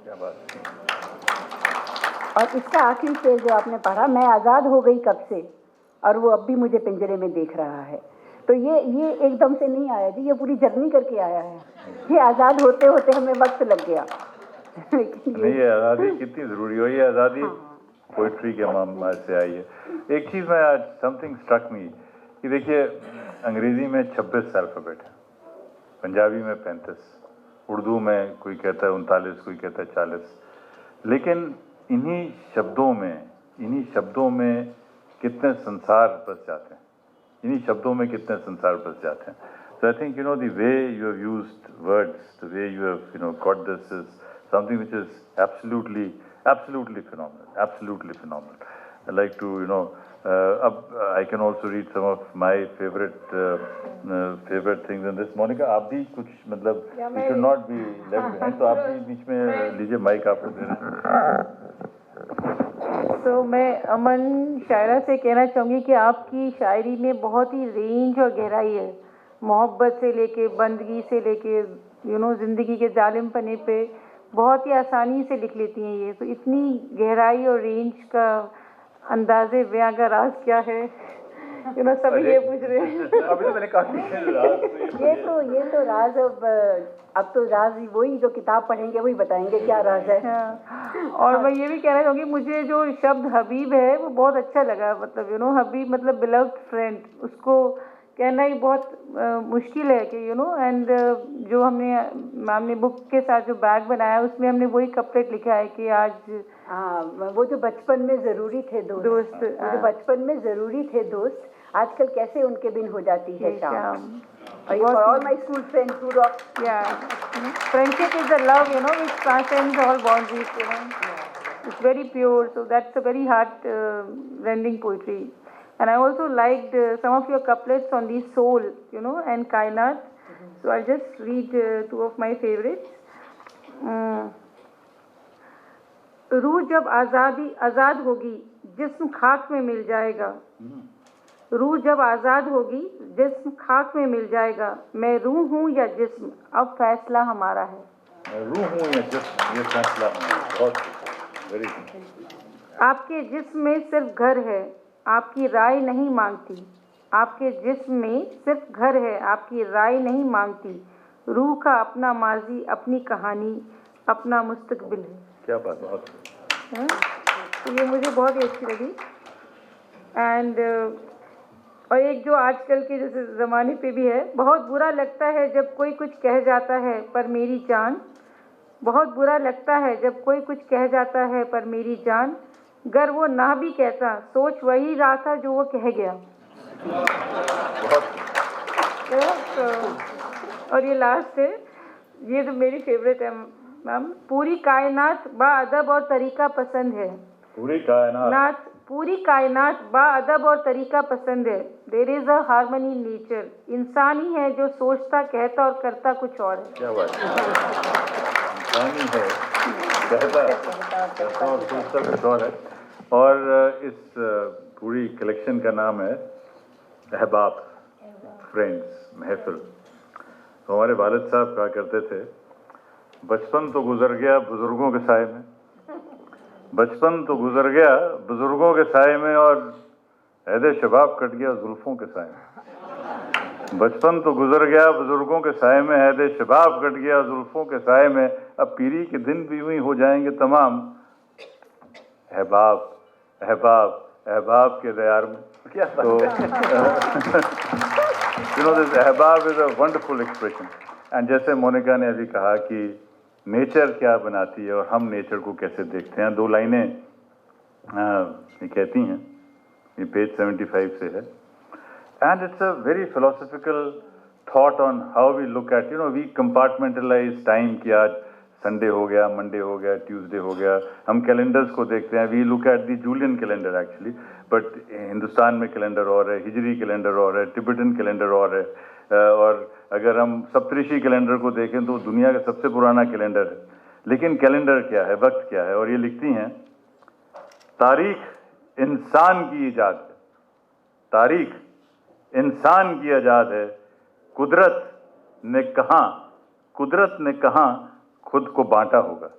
और इसका आखिरी शेर जो आपने पढ़ा, मैं आज़ाद हो गई कब से, और वो अब भी मुझे पिंजरे में देख रहा है, तो ये एकदम से नहीं आया जी, ये पूरी जर्नी करके आया है। ये आज़ाद होते होते हमें वक्त लग गया। नहीं, ये आज़ादी कितनी ज़रूरी हो, ये आज़ादी पोइट्री के मामले से आई है। एक चीज़ में आज समथिंग स्ट्रक मी कि देखिए, अंग्रेज़ी में 26 अल्फ़ाबेट है, पंजाबी में 35, उर्दू में कोई कहता है 39, कोई कहता है 40, लेकिन इन्हीं शब्दों में कितने संसार बस जाते हैं, इन्हीं शब्दों में कितने संसार बस जाते हैं। So I think, you know, the way you have used words, the way you have, you know, got this is something which is absolutely phenomenal, absolutely phenomenal. I like to, I can also read some of my favorite things in this. Monica, आप भी कुछ मतलब, you should not be left behind. तो आप भी बीच में लीजिए mic आप दे रहे हैं. तो मैं अमन शायरा से कहना चाहूँगी कि आपकी शायरी में बहुत ही रेंज और गहराई है. मोहब्बत से लेके, बंदगी से लेके, ज़िंदगी के जालिमपने पे बहुत ही आसानी से लिख लेती हैं ये. तो इतनी गहराई और रेंज का अंदाज़े बयां का राज क्या है? सभी ये पूछ रहे हैं. अभी तो मैंने कहा ये तो राज अब तो राज वही जो किताब पढ़ेंगे वही बताएंगे क्या राज है. हाँ. और मैं ये भी कहना चाहूँगी, मुझे जो शब्द हबीब है वो बहुत अच्छा लगा. मतलब हबीब मतलब बिलव्ड फ्रेंड, उसको कहना ही बहुत मुश्किल है कि एंड जो हमने बुक के साथ जो बैग बनाया उसमें हमने वही कपलेट लिखा है कि आज वो जो बचपन में ज़रूरी थे दोस्त, जो बचपन में ज़रूरी थे दोस्त, आजकल कैसे उनके बिन हो जाती है शाम. For all my school friends who rock. Yeah. Friendship is a love, which transcends all boundaries, It's very pure, so that's a very heart-rending poetry. And I also liked some of your couplets on the soul, and kainat. So I'll just read two of my favorites. रूह जब आज़ाद होगी, जिस्म खाक में मिल जाएगा. रूह जब आज़ाद होगी, जिस्म खाक में मिल जाएगा. मैं रूह हूँ या जिस्म, अब फैसला हमारा है. रूह हूँ या जिस्म, ये फैसला हमारा. बहुत वेरी गुड. आपके जिस्म में सिर्फ घर है, आपकी राय नहीं मांगती. आपके जिस्म में सिर्फ घर है, आपकी राय नहीं मांगती. रूह का अपना माजी, अपनी कहानी, अपना मुस्तकबिल है. क्या बात. बहुत तो ये मुझे बहुत ही अच्छी लगी. एंड और एक जो आजकल के जैसे ज़माने पे भी है, बहुत बुरा लगता है जब कोई कुछ कह जाता है पर मेरी जान. बहुत बुरा लगता है जब कोई कुछ कह जाता है पर मेरी जान. गर वो ना भी कहता, सोच वही रहा था जो वो कह गया. और ये लास्ट है, ये तो मेरी फेवरेट है मैम. पूरी कायनात बाअदब और तरीका पसंद है. पूरी कायनात बाअदब और तरीका पसंद है. There is a harmony in nature. इंसान ही है जो सोचता, कहता और करता कुछ और है. क्या बात है. इंसान ही है, कहता और सोचता कुछ और है. और इस पूरी कलेक्शन का नाम है अहबाब, फ्रेंड्स, महफिल. तो हमारे वालिद साहब कहा करते थे, बचपन तो गुजर गया बुजुर्गों के साए में. बचपन तो गुजर गया बुजुर्गों के साए में और ऐदे शबाब कट गया जुल्फों के साए में. बचपन तो गुजर गया बुजुर्गों के साए में, ऐदे शबाब कट गया जुल्फों के साए में. अब पीरी के दिन भी यूं ही हो जाएंगे तमाम. अहबाब अहबाब अहबाब के दयार में. क्या तो दिस अहबाब is a wonderful expression. And जैसे मोनिका ने अभी कहा कि नेचर क्या बनाती है और हम नेचर को कैसे देखते हैं. दो लाइनें ये कहती हैं, ये पेज 75 से है. And it's a very philosophical thought on how we look at, we compartmentalise time कि आज संडे हो गया, मंडे हो गया, ट्यूसडे हो गया. हम कैलेंडर्स को देखते हैं. We look at the Julian calendar actually, but Hindustan में कैलेंडर और है, हिजरी कैलेंडर और है, तिब्बतन कैलेंडर और है. और अगर हम सप्तऋषि कैलेंडर को देखें तो दुनिया का सबसे पुराना कैलेंडर है. लेकिन कैलेंडर क्या है, वक्त क्या है? और ये लिखती हैं, तारीख इंसान की ईजाद है. तारीख इंसान की ईजाद है. कुदरत ने कहाँ खुद को बांटा होगा.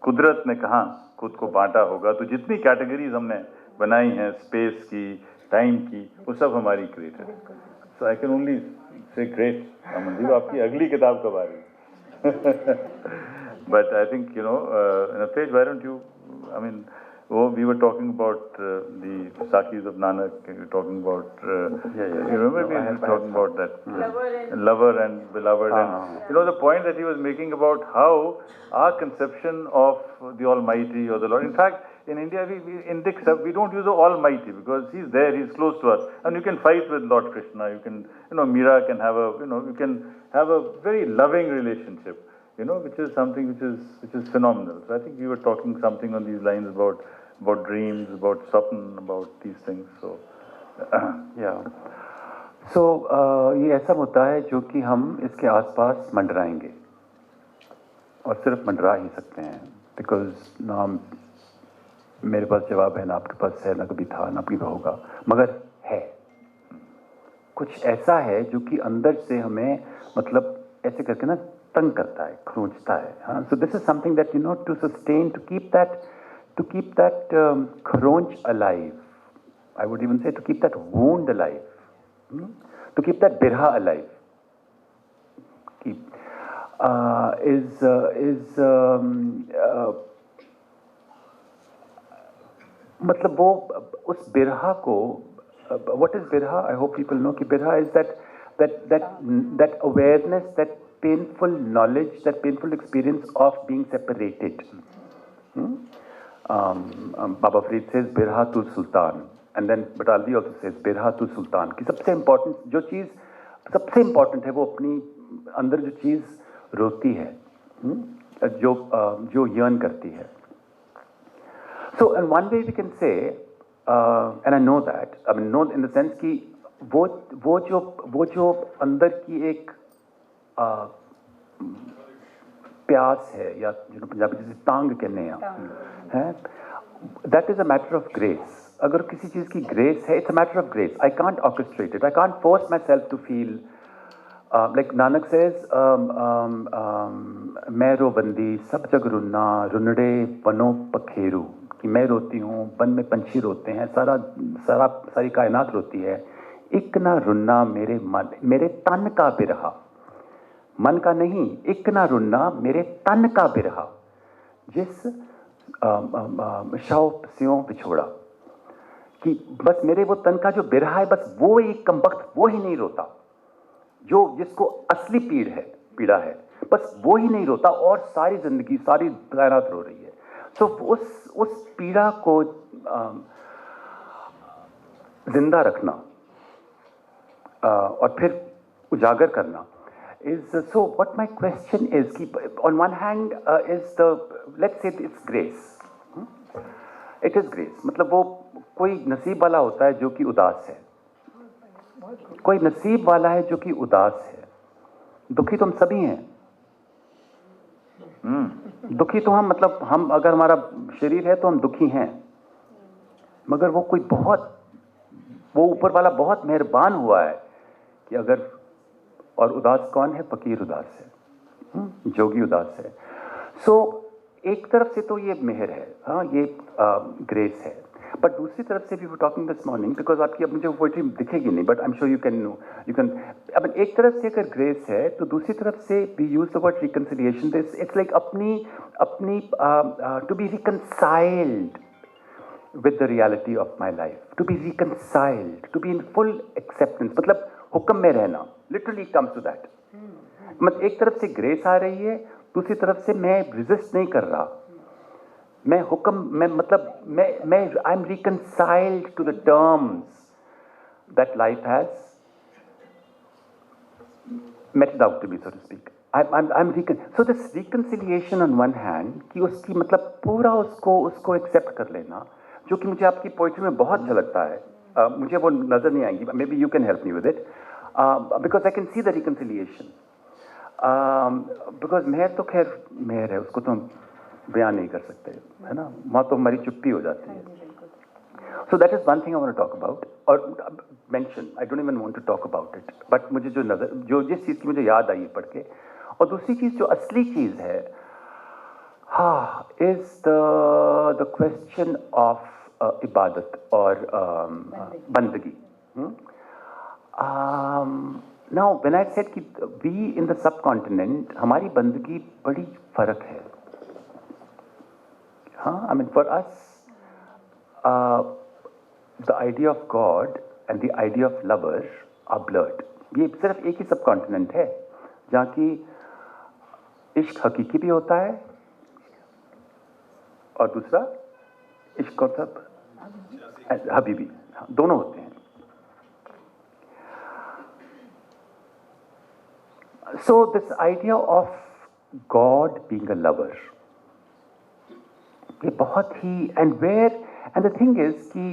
कुदरत ने कहाँ खुद को बांटा होगा. तो जितनी कैटेगरीज हमने बनाई हैं, स्पेस की, टाइम की, वो सब हमारी क्रिएटेड है. सो I can only say great. Amandeep, आपकी अगली किताब कब आ रही? But I think in a page, why don't you, I mean, we were talking about the Sakis of Nanak. We were talking about, you remember we were talking about that lover and beloved, and the point that he was making about how our conception of the Almighty or the Lord. In fact, in India we don't use the Almighty because He's there, He's close to us, and you can fight with Lord Krishna. You can, Meera can have you can have a very loving relationship. you know, which is something which is phenomenal. So I think we were talking something on these lines about dreams, about sapn, about these things. So या सो ये ऐसा मुद्दा है जो कि हम इसके आसपास मंडराएंगे और सिर्फ मंडरा ही सकते हैं, बिकॉज ना मेरे पास जवाब है, ना आपके पास है, ना कभी था, ना कभी होगा, मगर है कुछ ऐसा है जो कि अंदर से हमें मतलब ऐसे करके ना तंग करता है, खरोंचता है. हाँ, so this is something that you know to sustain, to keep that खरोंच alive. I would even say to keep that wound alive, to keep that birha alive. मतलब वो उस बिरहा को, what is birha? I hope people know कि birha is that awareness, that painful knowledge, that painful experience of being separated. Baba Farid says birha to sultan. And then Batalvi also says बिरहा तू सुल्तान. की सबसे important जो चीज़ सबसे important है वो अपनी अंदर जो चीज़ रोती है, जो यर्न करती है. So and one way we can say, and I know that, I mean no in the sense कि वो जो अंदर की एक प्यास है, या जो पंजाबी जैसे तांग कहने हैं, that is a matter of grace. अगर किसी चीज़ की ग्रेस है, it's a matter of grace. I can't orchestrate it, I can't force myself to feel. Like Nanak says, मैं रो बंदी सब जग रुन्ना, रुनड़े वनो पखेरू. कि मैं रोती हूँ, वन में पंछी रोते हैं, सारी कायनात रोती है. इक ना रुन्ना मेरे मन, मेरे तन का बिरहा. मन का नहीं, इक ना रुन्ना मेरे तन का बिरहा. जिस शव स्यों बिछोड़ा. कि बस मेरे वो तन का जो बिरहा है, बस वो एक कम वक्त वो ही नहीं रोता, जो जिसको असली पीड़ा है, बस वो ही नहीं रोता, और सारी जिंदगी, सारी कायनात रो रही है. सो उस पीड़ा को जिंदा रखना और फिर उजागर करना is so. What my question is कि on one hand is the, let's say it's grace. It is grace. मतलब वो कोई नसीब वाला होता है जो कि उदास है, कोई नसीब वाला है जो कि उदास है. दुखी तो हम सभी हैं. दुखी तो हम, मतलब हम, अगर हमारा शरीर है तो हम दुखी हैं, मगर वो कोई वो ऊपर वाला बहुत मेहरबान हुआ है कि अगर, और उदास कौन है? फकीर उदास है, जोगी उदास है. सो एक तरफ से तो ये मेहर है, हाँ, ये ग्रेस है. बट दूसरी तरफ से भी वो टॉकिंग दिस मॉर्निंग, बिकॉज आपकी अब मुझे पोइट्री दिखेगी नहीं, but I am sure you can. अब एक तरफ से अगर ग्रेस है तो दूसरी तरफ से we use the word reconciliation. This it's like अपनी to be reconciled with the reality of my life, to be reconciled, to be in full acceptance. मतलब हुक्म में रहना, literally comes to that. मतलब एक तरफ से ग्रेस आ रही है, दूसरी तरफ से मैं resist नहीं कर रहा, मैं हुक्म, मैं I'm reconciled to the terms that life has meted out to me, so to speak. So this reconciliation on one hand, कि उसकी मतलब पूरा उसको accept कर लेना, जो कि मुझे आपकी पोइट्री में बहुत अच्छा लगता है. मुझे वो नजर नहीं आएंगी, maybe you can help me with it, because I can see the reconciliation. Because Mehar तो खैर मेहर है, उसको तो हम बयान नहीं कर सकते, है ना. वहाँ तो हमारी चुप्पी हो जाती है. So that is one thing I want to talk about, और mention, I don't even want to talk about it, but मुझे जिस चीज़ की मुझे याद आई पढ़ के. और दूसरी चीज़ जो असली चीज़ है, हाँ, is the question of इबादत और बंदगी. Now when I said कि we in the subcontinent, हमारी बंदगी बड़ी फर्क है. हाँ, I mean for us the idea of God and the idea of lover are blurred. ये सिर्फ एक ही सबकॉन्टिनेंट है जहाँ की इश्क हकीकी भी होता है, और दूसरा इश्क कौन सा? हबीबी. दोनों होते हैं. So this idea of God being a lover, ये बहुत ही एंड द थिंग इज कि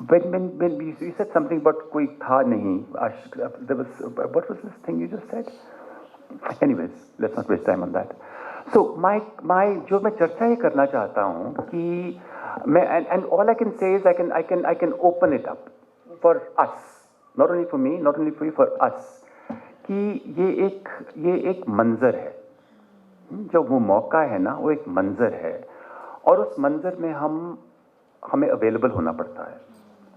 when you said something about कोई था नहीं, there was what was this thing you just said? Anyways, let's not waste time on that. So my जो मैं चर्चा ये करना चाहता हूँ कि मैं and all I can say is I can open it up for us, not only for me, not only for you, for us, कि ये एक मंजर है, जो वो मौका है ना, वो एक मंजर है, और उस मंजर में हमें अवेलेबल होना पड़ता है,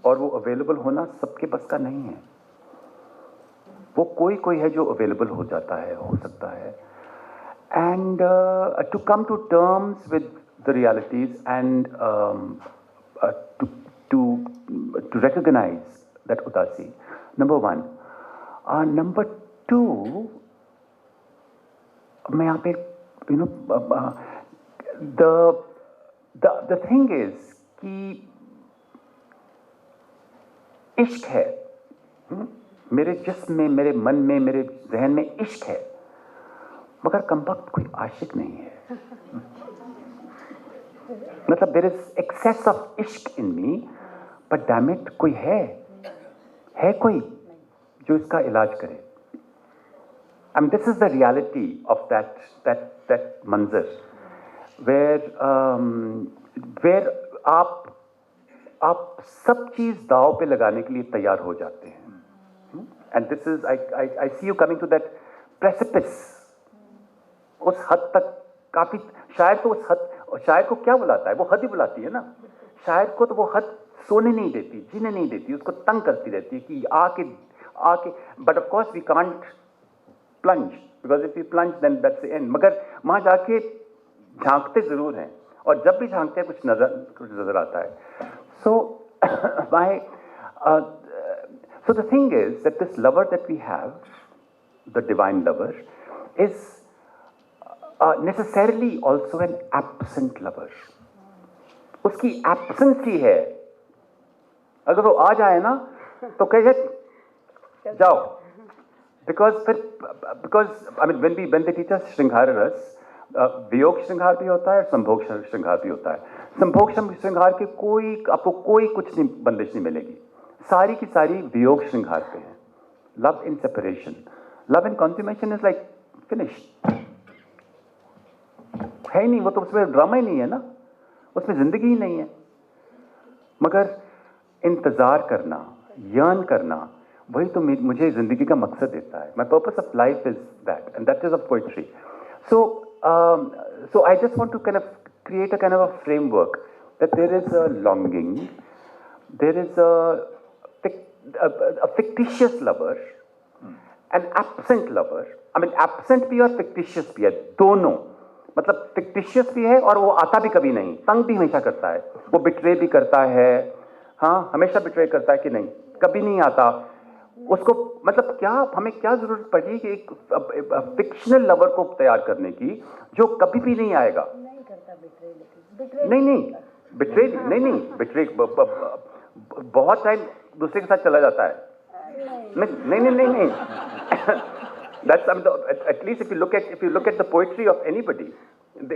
और वो अवेलेबल होना सबके बस का नहीं है। वो कोई है जो अवेलेबल हो जाता है, हो सकता है। And to come to terms with the realities and to recognise that उदासी, नंबर वन। नंबर टू, मैं यहाँ पे द थिंग इज कि इश्क है, मेरे जिस्म में, मेरे मन में, मेरे जहन में इश्क है, मगर कमबख्त कोई आशिक नहीं है। मतलब देयर इज एक्सेस ऑफ इश्क इन मी, बट डैम इट कोई है कोई जो इसका इलाज करे। I mean, this is the reality of that मंजर, where आप सब चीज दाव पे लगाने के लिए तैयार हो जाते हैं। And this is I see you coming to that precipice, उस हद तक काफी। शायर तो उस हद, शायर को क्या बुलाता है, वो हद ही बुलाती है ना। शायर को तो वो हद सोने नहीं देती, जीने नहीं देती, उसको तंग करती रहती है कि आके but of course we can't plunge, because if you plunge then that's the end. मगर वहां जाके झांकते जरूर हैं, और जब भी झांकते हैं कुछ नजर आता है। So so the thing is that this lover that we have, the divine lover, is necessarily also an absent lover. उसकी absence ही है। अगर वो आ जाए ना तो कहे जाओ, because I mean when they teach us श्रृंगार रस, वियोग श्रृंगार भी होता है और संभोग श्रृंगार भी होता है। संभोग श्रृंगार के आपको कोई कुछ नहीं, बंदिश नहीं मिलेगी, सारी की सारी वियोग श्रृंगार पे है। Love in separation, love in consummation is like finish, है ही नहीं, वो तो उसमें ड्रामा ही नहीं है ना, उसमें जिंदगी ही नहीं है। मगर इंतजार करना, यर्न करना, वही तो मुझे जिंदगी का मकसद देता है। My purpose of life is that, and that is of poetry. So I just want to kind of create a kind of a framework that there is a longing, there is a fictitious lover, an absent lover. I mean absent भी और fictitious भी है, दोनों। मतलब fictitious भी है और वो आता भी कभी नहीं, तंग भी हमेशा करता है, वो बिट्रे भी करता है। हाँ, हमेशा बिट्रे करता है कि नहीं, कभी नहीं आता उसको। मतलब क्या हमें क्या जरूरत पड़ी कि एक फिक्शनल लवर को तैयार करने की जो कभी भी नहीं आएगा। नहीं करता बिट्रे, नहीं बिट्रे बहुत टाइम दूसरे के साथ चला जाता है। नहीं that's at least if you look at the poetry of anybody,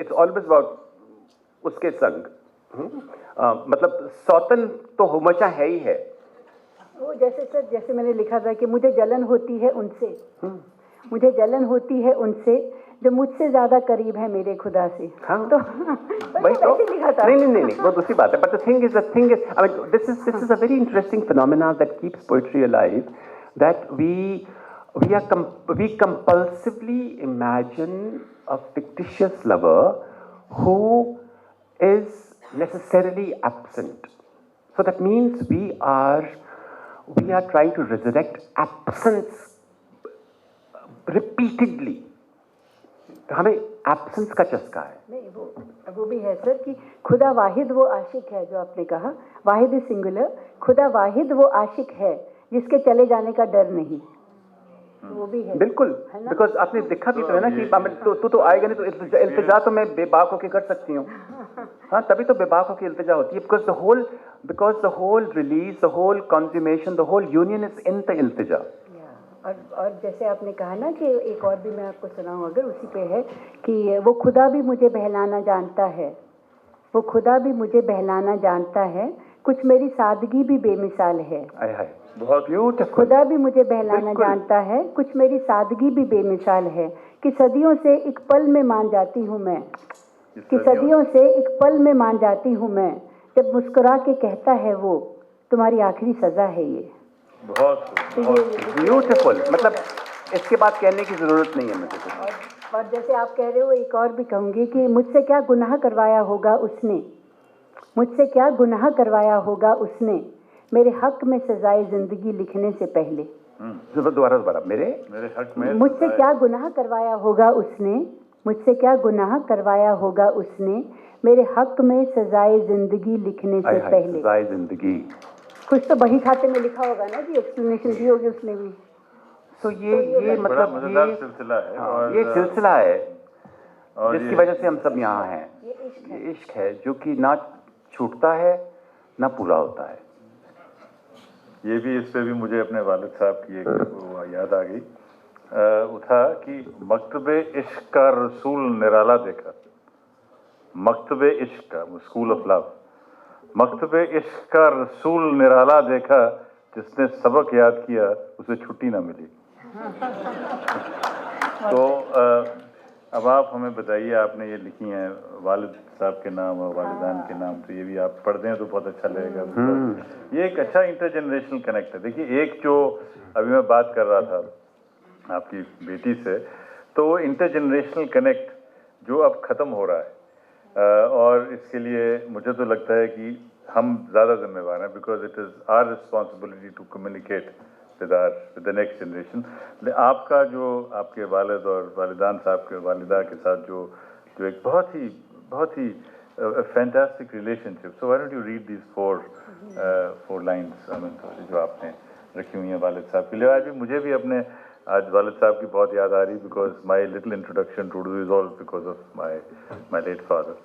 it's always about उसके संग। मतलब सौतन तो हमेशा है ही है। वो जैसे मैंने लिखा था कि मुझे जलन होती है उनसे, मुझे जलन होती है उनसे जो मुझसे ज्यादा करीब है मेरे खुदा से। हाँ, तो वही तो लिखा था। नहीं वो दूसरी बात है। But the thing is I mean this is a very interesting phenomena that keeps poetry alive, that we compulsively imagine a fictitious lover who is necessarily absent. So that means we are trying to resurrect absence repeatedly. हमें absence का चस्का है। नहीं, वो भी है sir कि खुदा वाहिद वो आशिक है, जो आपने कहा वाहिद इज सिंगुलर, खुदा वाहिद वो आशिक है जिसके चले जाने का डर नहीं। वो भी है बिल्कुल, बिकॉज आपने देखा भी तो है ना कि तू तो आएगा नहीं, तो इल्तिजा तो मैं बेबाक होके कर सकती हूँ। हाँ, तभी तो बेबाक होके इल्तिजा होती है, because the whole release, the whole consummation, the whole union is in the iltija. और जैसे आपने कहा ना कि एक और भी मैं आपको सुनाऊँ, अगर उसी पे है कि वो खुदा भी मुझे बहलाना जानता है, वो खुदा भी मुझे बहलाना जानता है, कुछ मेरी सादगी भी बेमिसाल है। हाय हाय, बहुत ब्यूटीफुल। खुदा भी मुझे बहलाना जानता है, कुछ मेरी सादगी भी बेमिसाल है, कि सदियों से एक पल में मान जाती हूँ मैं, कि सदियों से एक पल में मान जाती हूँ मैं, जब मुस्कुरा के कहता है वो तुम्हारी आखिरी सजा है ये। बहुत ब्यूटीफुल, मतलब इसके बाद कहने की जरूरत नहीं है मुझे तो। और जैसे आप कह रहे हो, एक और भी कहूँगी कि मुझसे क्या गुनाह करवाया होगा उसने, मुझसे क्या गुनाह करवाया होगा उसने, मेरे हक में सजाए जिंदगी लिखने से पहले। दोबारा मेरे हक में मुझसे क्या गुनाह करवाया होगा उसने, मुझसे क्या गुनाह करवाया होगा उसने, मेरे हक में सजाए जिंदगी लिखने से पहले। सजाए जिंदगी, कुछ तो बही खाते में लिखा होगा ना जी, एक्सप्लेनेशन दी होगी उसने भी। तो ये मतलब मजेदार सिलसिला है। और ये सिलसिला है और जिसकी वजह से हम सब यहाँ हैं। ये इश्क है जो कि ना छूटता है ना पूरा होता है। ये भी, इस पे भी मुझे अपने वालिद साहब की एक वो याद आ गई। वो था कि मकतबे इश्क का रसूल निराला देखा, मकतबे इश्क का, स्कूल ऑफ लव, मकतबे इश्क का रसूल निराला देखा, जिसने सबक याद किया उसे छुट्टी ना मिली। तो अब आप हमें बताइए, आपने ये लिखी हैं वालिद साहब के नाम और वालिदान के नाम, तो ये भी आप पढ़ दें तो बहुत अच्छा लगेगा। ये एक अच्छा इंटरजेनरेशनल कनेक्ट है। देखिए, एक जो अभी मैं बात कर रहा था आपकी बेटी से, तो वो इंटरजेनरेशनल कनेक्ट जो अब ख़त्म हो रहा है, और इसके लिए मुझे तो लगता है कि हम ज़्यादा जिम्मेवार हैं, because it is our responsibility to communicate with the next generation. आपका जो आपके वालिद और वालिदान साहब के वालिदा के साथ जो एक बहुत ही fantastic relationship. So why don't you read these four lines जो आपने रखी हुई हैं वालिद साहब के लिए। आज भी मुझे भी अपने आज वालिद साहब की बहुत याद आ रही, because my little introduction to Urdu is all because of my late father.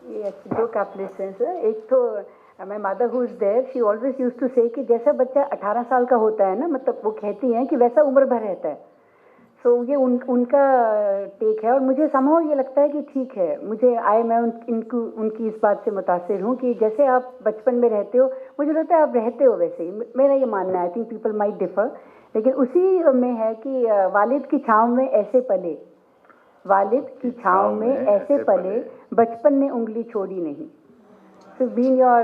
ये दो कैप्लेसेंस है। एक तो my mother who is there, she always used to say कि जैसा बच्चा 18 साल का होता है ना, मतलब वो कहती हैं कि वैसा उम्र भर रहता है। सो ये उनका टेक है, और मुझे समहाउ ये लगता है कि ठीक है, मैं उनकी इस बात से मुतासिर हूँ कि जैसे आप बचपन में रहते हो, मुझे लगता है आप रहते हो वैसे ही, मेरा ये मानना है। I think people might differ, लेकिन उसी में है कि वालिद की छाँव में ऐसे पले, वालिद की छाँव में ऐसे पले, बचपन ने उंगली छोड़ी नहीं। So being your,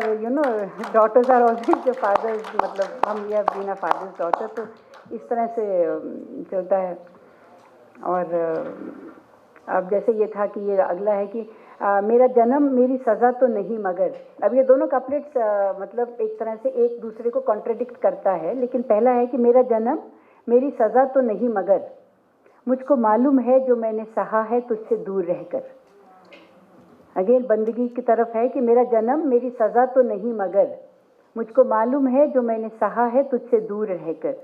daughters are always your fathers, मतलब हम ये being a father's daughter, तो इस तरह से चलता है। और अब जैसे ये था कि ये अगला है कि मेरा जन्म मेरी सज़ा तो नहीं मगर, अब ये दोनों कपलेट्स मतलब एक तरह से एक दूसरे को कॉन्ट्रडिक्ट करता है, लेकिन पहला है कि मेरा जन्म मेरी सज़ा तो नहीं मगर, मुझको मालूम है जो मैंने सहा है तुझसे दूर रहकर। अगेन बंदगी की तरफ है कि मेरा जन्म मेरी सज़ा तो नहीं मगर, मुझको मालूम है जो मैंने सहा है तुझसे दूर रहकर।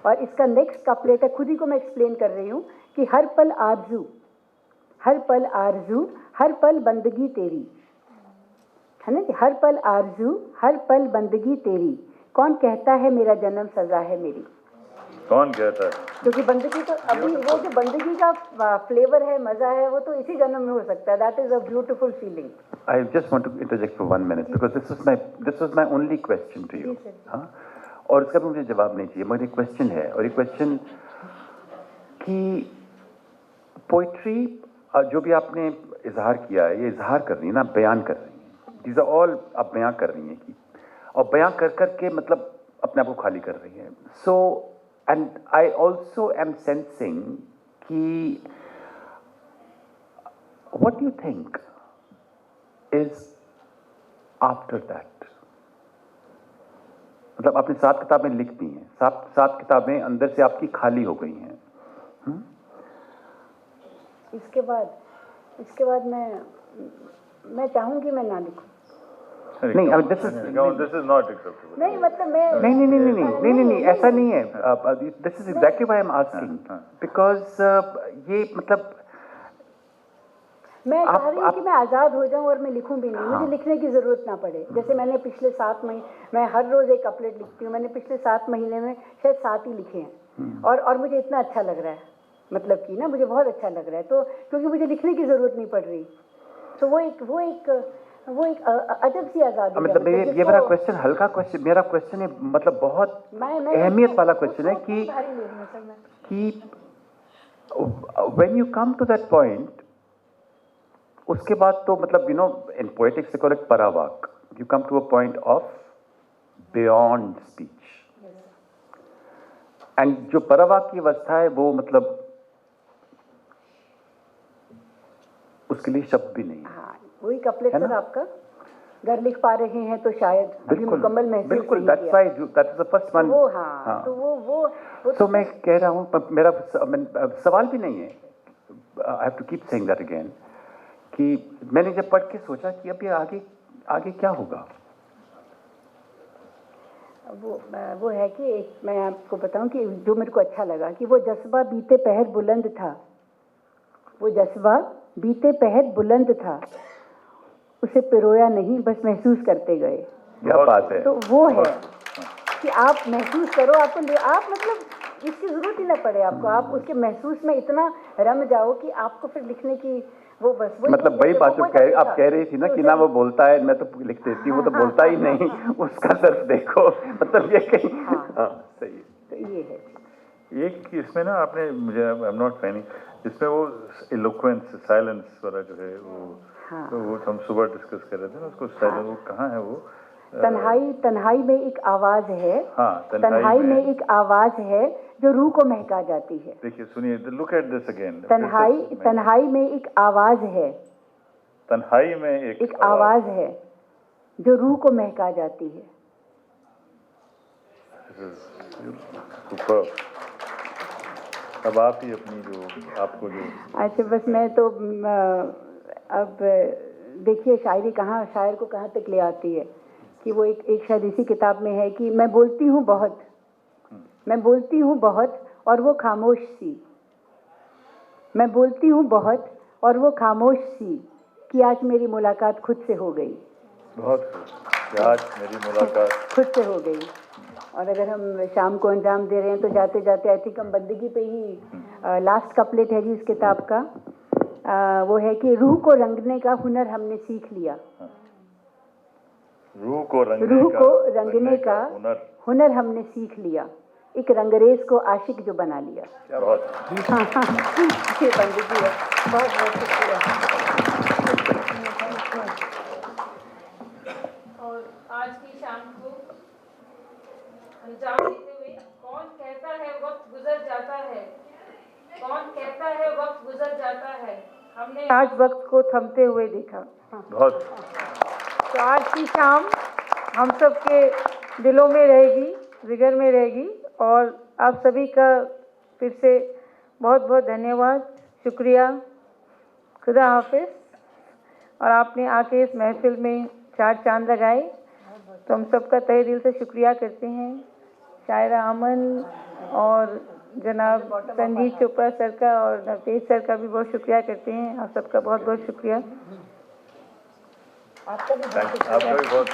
और इसका नेक्स्ट कपलेट है, खुद ही को मैं एक्सप्लेन कर रही हूँ कि हर पल आरज़ू, हर पल आरज़ू, हर पल बंदगी तेरी, है ना जी, हर पल आरज़ू, हर पल बंदगी तेरी, कौन कहता है मेरा जन्म सज़ा है मेरी। कौन कहता है? क्योंकि बंदगी तो अभी वो जो बंदगी का फ्लेवर है, मजा है, वो तो इसी जन्म में हो सकता है। That is a beautiful feeling. I just want to interject for 1 minute because this was my only question to you. हाँ, और इसका भी मुझे जवाब नहीं चाहिए, मगर एक क्वेश्चन है, और एक क्वेश्चन कि पोइट्री जो भी आपने इजहार किया है, ये इजहार कर रही है ना, बयान कर रही है, दीज आर ऑल आप बयान कर रही हैं कि, और बयान कर करके मतलब अपने आप को खाली कर रही है। सो and I also am sensing कि what do you think is after that? मतलब आपने 7 किताबें लिख दी हैं, 7 किताबें अंदर से आपकी खाली हो गई हैं। इसके बाद मैं चाहूँगी मैं ना लिखूँ। नहीं, अब दिस इज नॉट एक्सेप्टेबल। नहीं मतलब मैं नहीं, ऐसा नहीं है। This is exactly why I am asking, because ये मतलब मैं चाह रही हूँ कि मैं आज़ाद हो जाऊँ और मैं लिखूँ भी नहीं, मुझे लिखने की ज़रूरत ना पड़े। जैसे मैंने पिछले 7 महीने, मैं हर रोज़ एक कपलेट लिखती हूँ, मैंने पिछले 7 महीने में शायद 7 ही लिखे हैं, और मुझे इतना अच्छा लग रहा है, मतलब कि ना मुझे बहुत अच्छा लग रहा है, तो क्योंकि मुझे लिखने की ज़रूरत नहीं पड़ रही, तो वो एक अजब सी आज़ादी। मतलब ये मेरा क्वेश्चन, हल्का क्वेश्चन, मेरा क्वेश्चन है मतलब बहुत अहमियत वाला क्वेश्चन है कि when you come to that point, उसके बाद तो मतलब in poetics they call it paravak. You come to a point of beyond speech. And जो paravak की अवस्था है वो मतलब उसके लिए शब्द भी नहीं है। हाँ, वही कपलेट सर आपका, घर लिख पा रहे हैं तो शायद अभी मुकम्मल महसूस नहीं किया। That's why that is the first one. वो हाँ, तो वो तो मैं कह रहा हूँ, मेरा सवाल भी नहीं है, I have to keep saying that again, कि मैंने जब पढ़ के सोचा कि अब ये आगे क्या होगा। वो है कि एक मैं आपको बताऊं कि जो मेरे को अच्छा लगा कि वो जज्बा बीते पहर बुलंद था, वो जज्बा बीते पहर बुलंद था, उसे पिरोया नहीं बस महसूस करते गए। क्या बात है। तो वो है कि आप महसूस करो, आप मतलब इसकी जरूरत ही ना पड़े आपको, आप उसके महसूस में इतना रम जाओ कि आपको फिर लिखने की वो बस वही मतलब वही बात आप कह रही थी ना कि ना वो बोलता है, मैं तो लिख देती हूँ, वो तो बोलता ही नहीं, उसका सिर्फ देखो, मतलब ये कहीं सही है। तो ये है एक इसमें ना आपने मुझे आई एम नॉट फैनी, इसमें वो इलोक्वेंस साइलेंस वाला जो है वो हम सुबह डिस्कस कर रहे थे ना, उसको साइलेंस वो कहाँ है वो तन्हाई में एक आवाज है। हाँ, तन्हाई में एक आवाज है जो रूह को महका जाती है। देखिए सुनिए, लुक एट दिस अगेन। तन्हाई में एक आवाज है, तन्हाई में एक आवाज है जो रूह को महका जाती है। सुपर। अब आप ही अपनी जो आपको जो अच्छा, बस मैं तो अब देखिए शायरी कहाँ शायर को कहाँ तक ले आती है कि वो एक शायद इसी किताब में है कि मैं बोलती हूँ बहुत और वो खामोश सी, मैं बोलती हूँ बहुत और वो खामोश सी कि आज मेरी मुलाकात खुद से हो गई। बहुत आज मेरी मुलाकात खुद से हो गई। और अगर हम शाम को अंजाम दे रहे हैं तो जाते जाते आई थिंक हम बंदगी पे ही लास्ट कपलेट है जी इस किताब का, वो है कि रूह को रंगने का हुनर हमने सीख लिया। रूह को रंगने का हुनर हमने सीख लिया, एक रंगरेज को आशिक जो बना लिया। बहुत ये बंदगी है। बहुत बहुत शुक्रिया। और आज की शाम को अंजाम देते हुए कौन कहता है वक्त गुजर जाता है, कौन कहता है वक्त गुजर जाता है, हमने आज वक्त को थमते हुए देखा। बहुत। तो आज की शाम हम सब के दिलों में रहेगी, जिगर में रहेगी। और आप सभी का फिर से बहुत बहुत धन्यवाद, शुक्रिया, खुदा हाफिज। और आपने आके इस महफिल में 4 चांद लगाए, तो हम सबका तहे दिल से शुक्रिया करते हैं। शायरा अमन और जनाब संजीव चोपड़ा सर का और नवतेज सर का भी बहुत शुक्रिया करते हैं। आप सबका बहुत बहुत शुक्रिया। आपका भी बहुत बहुत